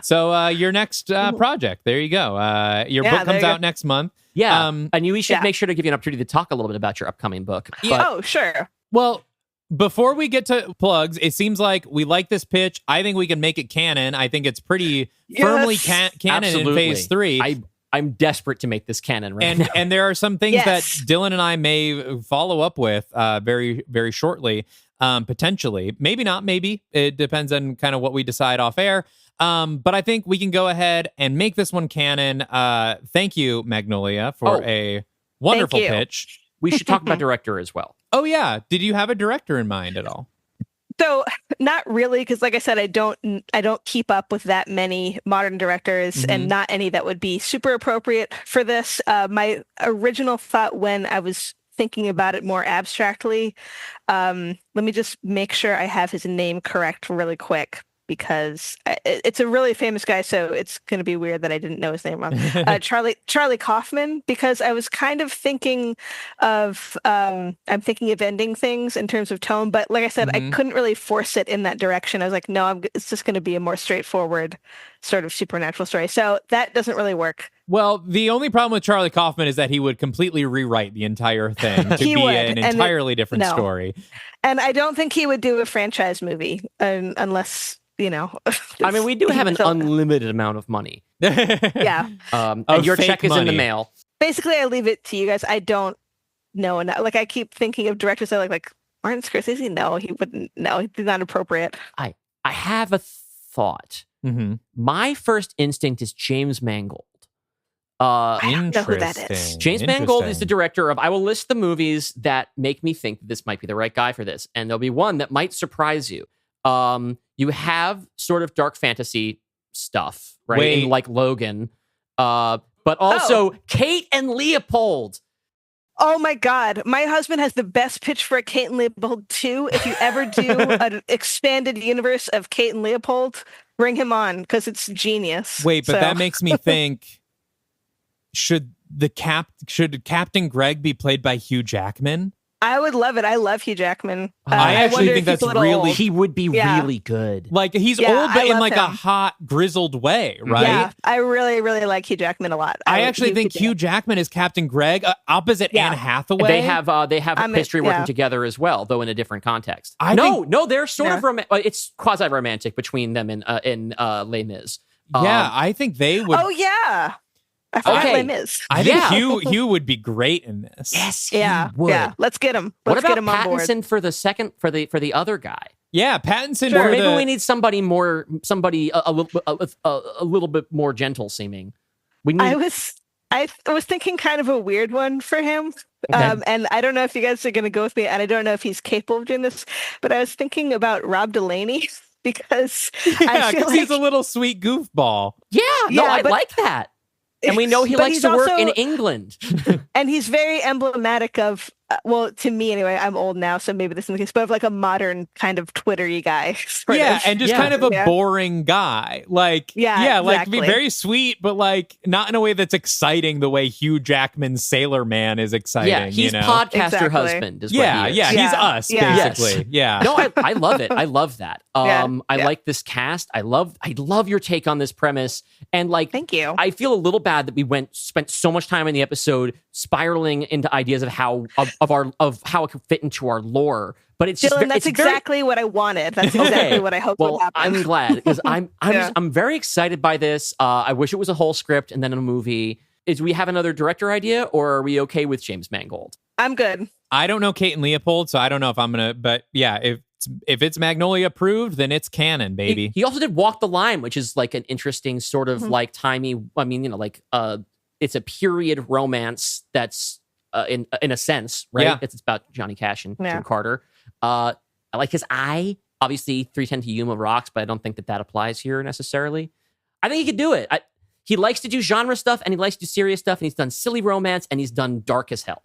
So your next project, there you go. Your book comes out next month. Yeah, and we should make sure to give you an opportunity to talk a little bit about your upcoming book. Oh, sure. Well, before we get to plugs, it seems like we like this pitch. I think we can make it canon. I think it's pretty firmly canon in phase 3. I'm desperate to make this canon now. And there are some things that Dylan and I may follow up with very, very shortly, potentially. Maybe not, maybe. It depends on kind of what we decide off air. But I think we can go ahead and make this one canon. Thank you, Magnolia, for a wonderful pitch. We should talk about director as well. Oh, yeah. Did you have a director in mind at all? So not really, because like I said, I don't keep up with that many modern directors and not any that would be super appropriate for this. My original thought when I was thinking about it more abstractly, let me just make sure I have his name correct really quick, because it's a really famous guy, so it's going to be weird that I didn't know his name wrong. Charlie Kaufman, because I was kind of thinking of, I'm thinking of ending things in terms of tone, but like I said, I couldn't really force it in that direction. I was like, no, it's just going to be a more straightforward sort of supernatural story. So that doesn't really work. Well, the only problem with Charlie Kaufman is that he would completely rewrite the entire thing to be an entirely different story. And I don't think he would do a franchise movie unless... I mean, we do have an unlimited amount of money. Yeah. And your check is in the mail. Basically, I leave it to you guys. I don't know. Like, I keep thinking of directors that like Martin Scorsese. No, he wouldn't. No, he's not appropriate. I have a thought. My first instinct is James Mangold. I don't know who that is. James Mangold is the director of, I will list the movies that make me think that this might be the right guy for this. And there'll be one that might surprise you. You have sort of dark fantasy stuff, right? In like Logan, but also Kate and Leopold. Oh my God. My husband has the best pitch for a Kate and Leopold 2. If you ever do an expanded universe of Kate and Leopold, bring him on, because it's genius. Wait, but that makes me think, should Captain Greg be played by Hugh Jackman? I would love it. I love Hugh Jackman. I actually think that's really... old. He would be really good. Like, he's old, but in like a hot, grizzled way, right? Yeah, I really, really like Hugh Jackman a lot. I actually think Hugh Jackman is Captain Greg, opposite Anne Hathaway. They have history working together as well, though in a different context. No, they're sort of it's quasi-romantic between them and Les Mis. I think they would... Oh, yeah. I forgot Les Mis. I think Hugh would be great in this. Yes, he would. Yeah, let's get him. What Let's about get him on board. Pattinson for the second for the other guy? Yeah, Pattinson. Or maybe we need somebody a little bit more gentle seeming. We need. I was thinking kind of a weird one for him. Okay. And I don't know if you guys are going to go with me, and I don't know if he's capable of doing this, but I was thinking about Rob Delaney because I feel like he's a little sweet goofball. I like that. And we know he likes to work in England. And he's very emblematic of, to me anyway, I'm old now, so maybe this is the case, but of like a modern kind of Twittery guy. And just kind of a boring guy. Like, exactly. Like very sweet, but like not in a way that's exciting the way Hugh Jackman's Sailor Man is exciting. Yeah, he's podcaster husband is what he is. He's us, basically. Yeah. No, I love it. I love that. I like this cast. I love your take on this premise. And like, thank you. I feel a little bad that we spent so much time in the episode spiraling into ideas of how of how it could fit into our lore. But it's Dylan, just that's exactly what I wanted. That's exactly what I hoped would happen. I'm glad because I'm very excited by this. I wish it was a whole script and then a movie. Do we have another director idea, or are we okay with James Mangold? I'm good. I don't know Kate and Leopold, so I don't know if I'm gonna. But yeah, if it's Magnolia approved, then it's canon, baby. He also did Walk the Line, which is like an interesting sort of like timey. I mean, it's a period romance that's in a sense, right? Yeah. It's about Johnny Cash and Jim Carter. I like his eye. Obviously, 3:10 to Yuma rocks, but I don't think that applies here necessarily. I think he could do it. He likes to do genre stuff, and he likes to do serious stuff, and he's done silly romance, and he's done dark as hell.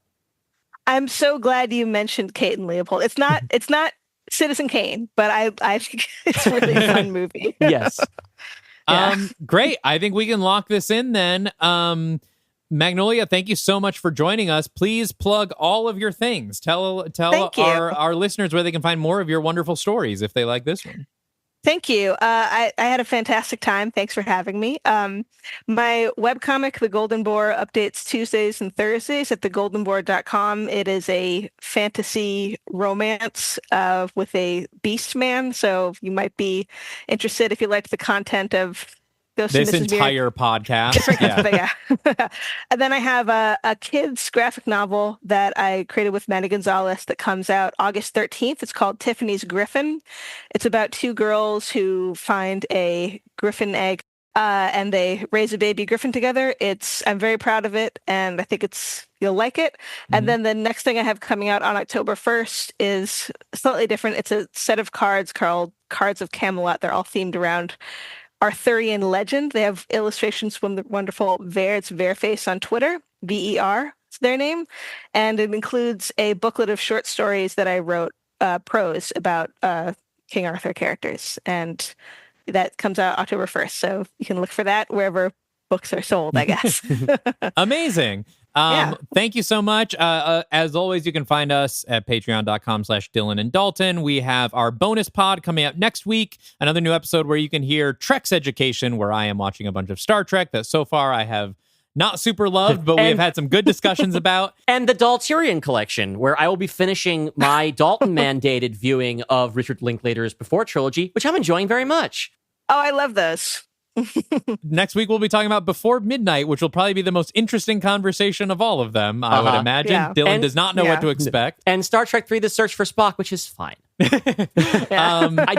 I'm so glad you mentioned Kate and Leopold. It's not Citizen Kane, but I think it's a really fun movie. Yes. Great. I think we can lock this in then. Magnolia, thank you so much for joining us. Please plug all of your things. Tell our listeners where they can find more of your wonderful stories if they like this one. Thank you. I had a fantastic time. Thanks for having me. My webcomic, The Golden Boar, updates Tuesdays and Thursdays at thegoldenboar.com. It is a fantasy romance with a beast man. So you might be interested if you like the content of this entire podcast. Yeah. And then I have a kid's graphic novel that I created with Manny Gonzalez that comes out August 13th. It's called Tiffany's Griffin. It's about two girls who find a griffin egg and they raise a baby griffin together. I'm very proud of it, and I think you'll like it. Mm-hmm. And then the next thing I have coming out on October 1st is slightly different. It's a set of cards called Cards of Camelot. They're all themed around Arthurian legend. They have illustrations from the wonderful Ver. It's Verface on Twitter. VER, it's their name. And it includes a booklet of short stories that I wrote, prose about King Arthur characters. And that comes out October 1st. So you can look for that wherever books are sold, I guess. Amazing. Thank you so much. As always, you can find us at patreon.com/Dylan and Dalton. We have our bonus pod coming out next week. Another new episode where you can hear Trek's Education, where I am watching a bunch of Star Trek that so far I have not super loved, but we've had some good discussions about. And the Dalterian collection, where I will be finishing my Dalton mandated viewing of Richard Linklater's Before trilogy, which I'm enjoying very much. Oh, I love those. Next week, we'll be talking about Before Midnight, which will probably be the most interesting conversation of of them, I would imagine. Yeah. Dylan does not know what to expect. And Star Trek 3, The Search for Spock, which is fine. I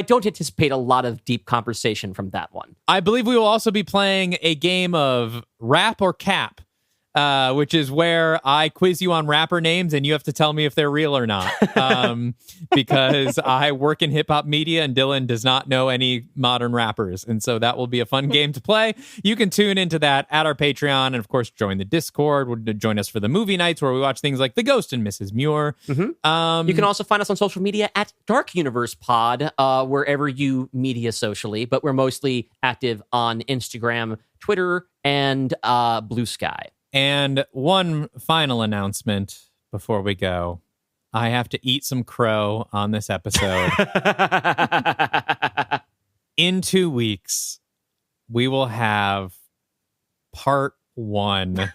don't anticipate a lot of deep conversation from that one. I believe we will also be playing a game of Rap or Cap, which is where I quiz you on rapper names and you have to tell me if they're real or not. Because I work in hip hop media and Dylan does not know any modern rappers. And so that will be a fun game to play. You can tune into that at our Patreon and of course join the Discord. Join us for the movie nights where we watch things like The Ghost and Mrs. Muir. Mm-hmm. You can also find us on social media at Dark Universe Pod, wherever you media socially, but we're mostly active on Instagram, Twitter, and Blue Sky. And one final announcement before we go. I have to eat some crow on this episode. In 2 weeks, we will have part 1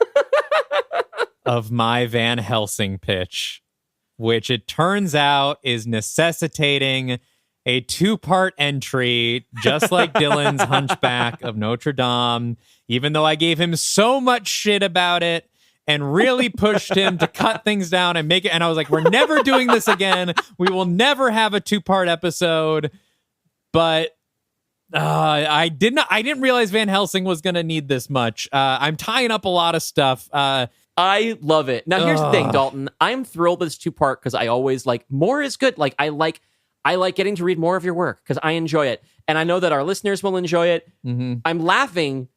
of my Van Helsing pitch, which it turns out is necessitating a 2-part entry, just like Dylan's Hunchback of Notre Dame, even though I gave him so much shit about it and really pushed him to cut things down and make it. And I was like, we're never doing this again. We will never have a 2-part episode. But I didn't realize Van Helsing was going to need this much. I'm tying up a lot of stuff. I love it. Now, here's the thing, Dalton. I'm thrilled with this 2-part because I always like more is good. Like I like getting to read more of your work because I enjoy it. And I know that our listeners will enjoy it. Mm-hmm. I'm laughing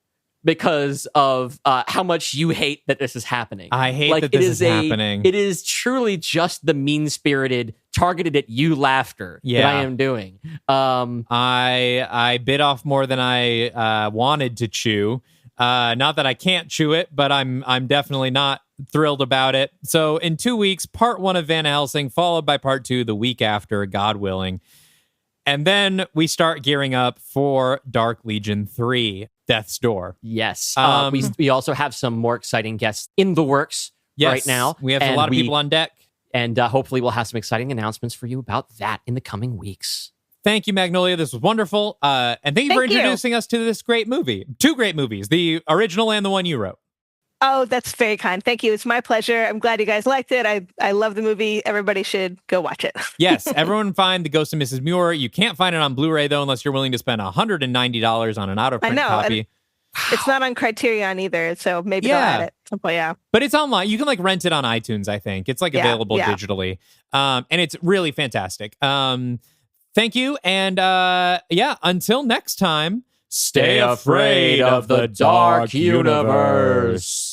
because of how much you hate that this is happening. I hate that this is happening. It is truly just the mean-spirited, targeted at you laughter that I am doing. I bit off more than I wanted to chew. Not that I can't chew it, but I'm definitely not thrilled about it. So in 2 weeks, part 1 of Van Helsing, followed by part 2 the week after, God willing. And then we start gearing up for Dark Legion 3, Death's Door. Yes. We also have some more exciting guests in the works. right now. We have a lot of people on deck. And hopefully we'll have some exciting announcements for you about that in the coming weeks. Thank you, Magnolia. This was wonderful. And thank you for introducing us to this great movie. 2 great movies, the original and the one you wrote. Oh, that's very kind. Thank you. It's my pleasure. I'm glad you guys liked it. I love the movie. Everybody should go watch it. Yes, everyone find The Ghost of Mrs. Muir. You can't find it on Blu-ray, though, unless you're willing to spend $190 on an out-of-print copy. It's not on Criterion either, so maybe they'll add it at some point, But it's online. You can rent it on iTunes, I think. It's available digitally. And it's really fantastic. Thank you. And until next time, stay afraid of the dark universe.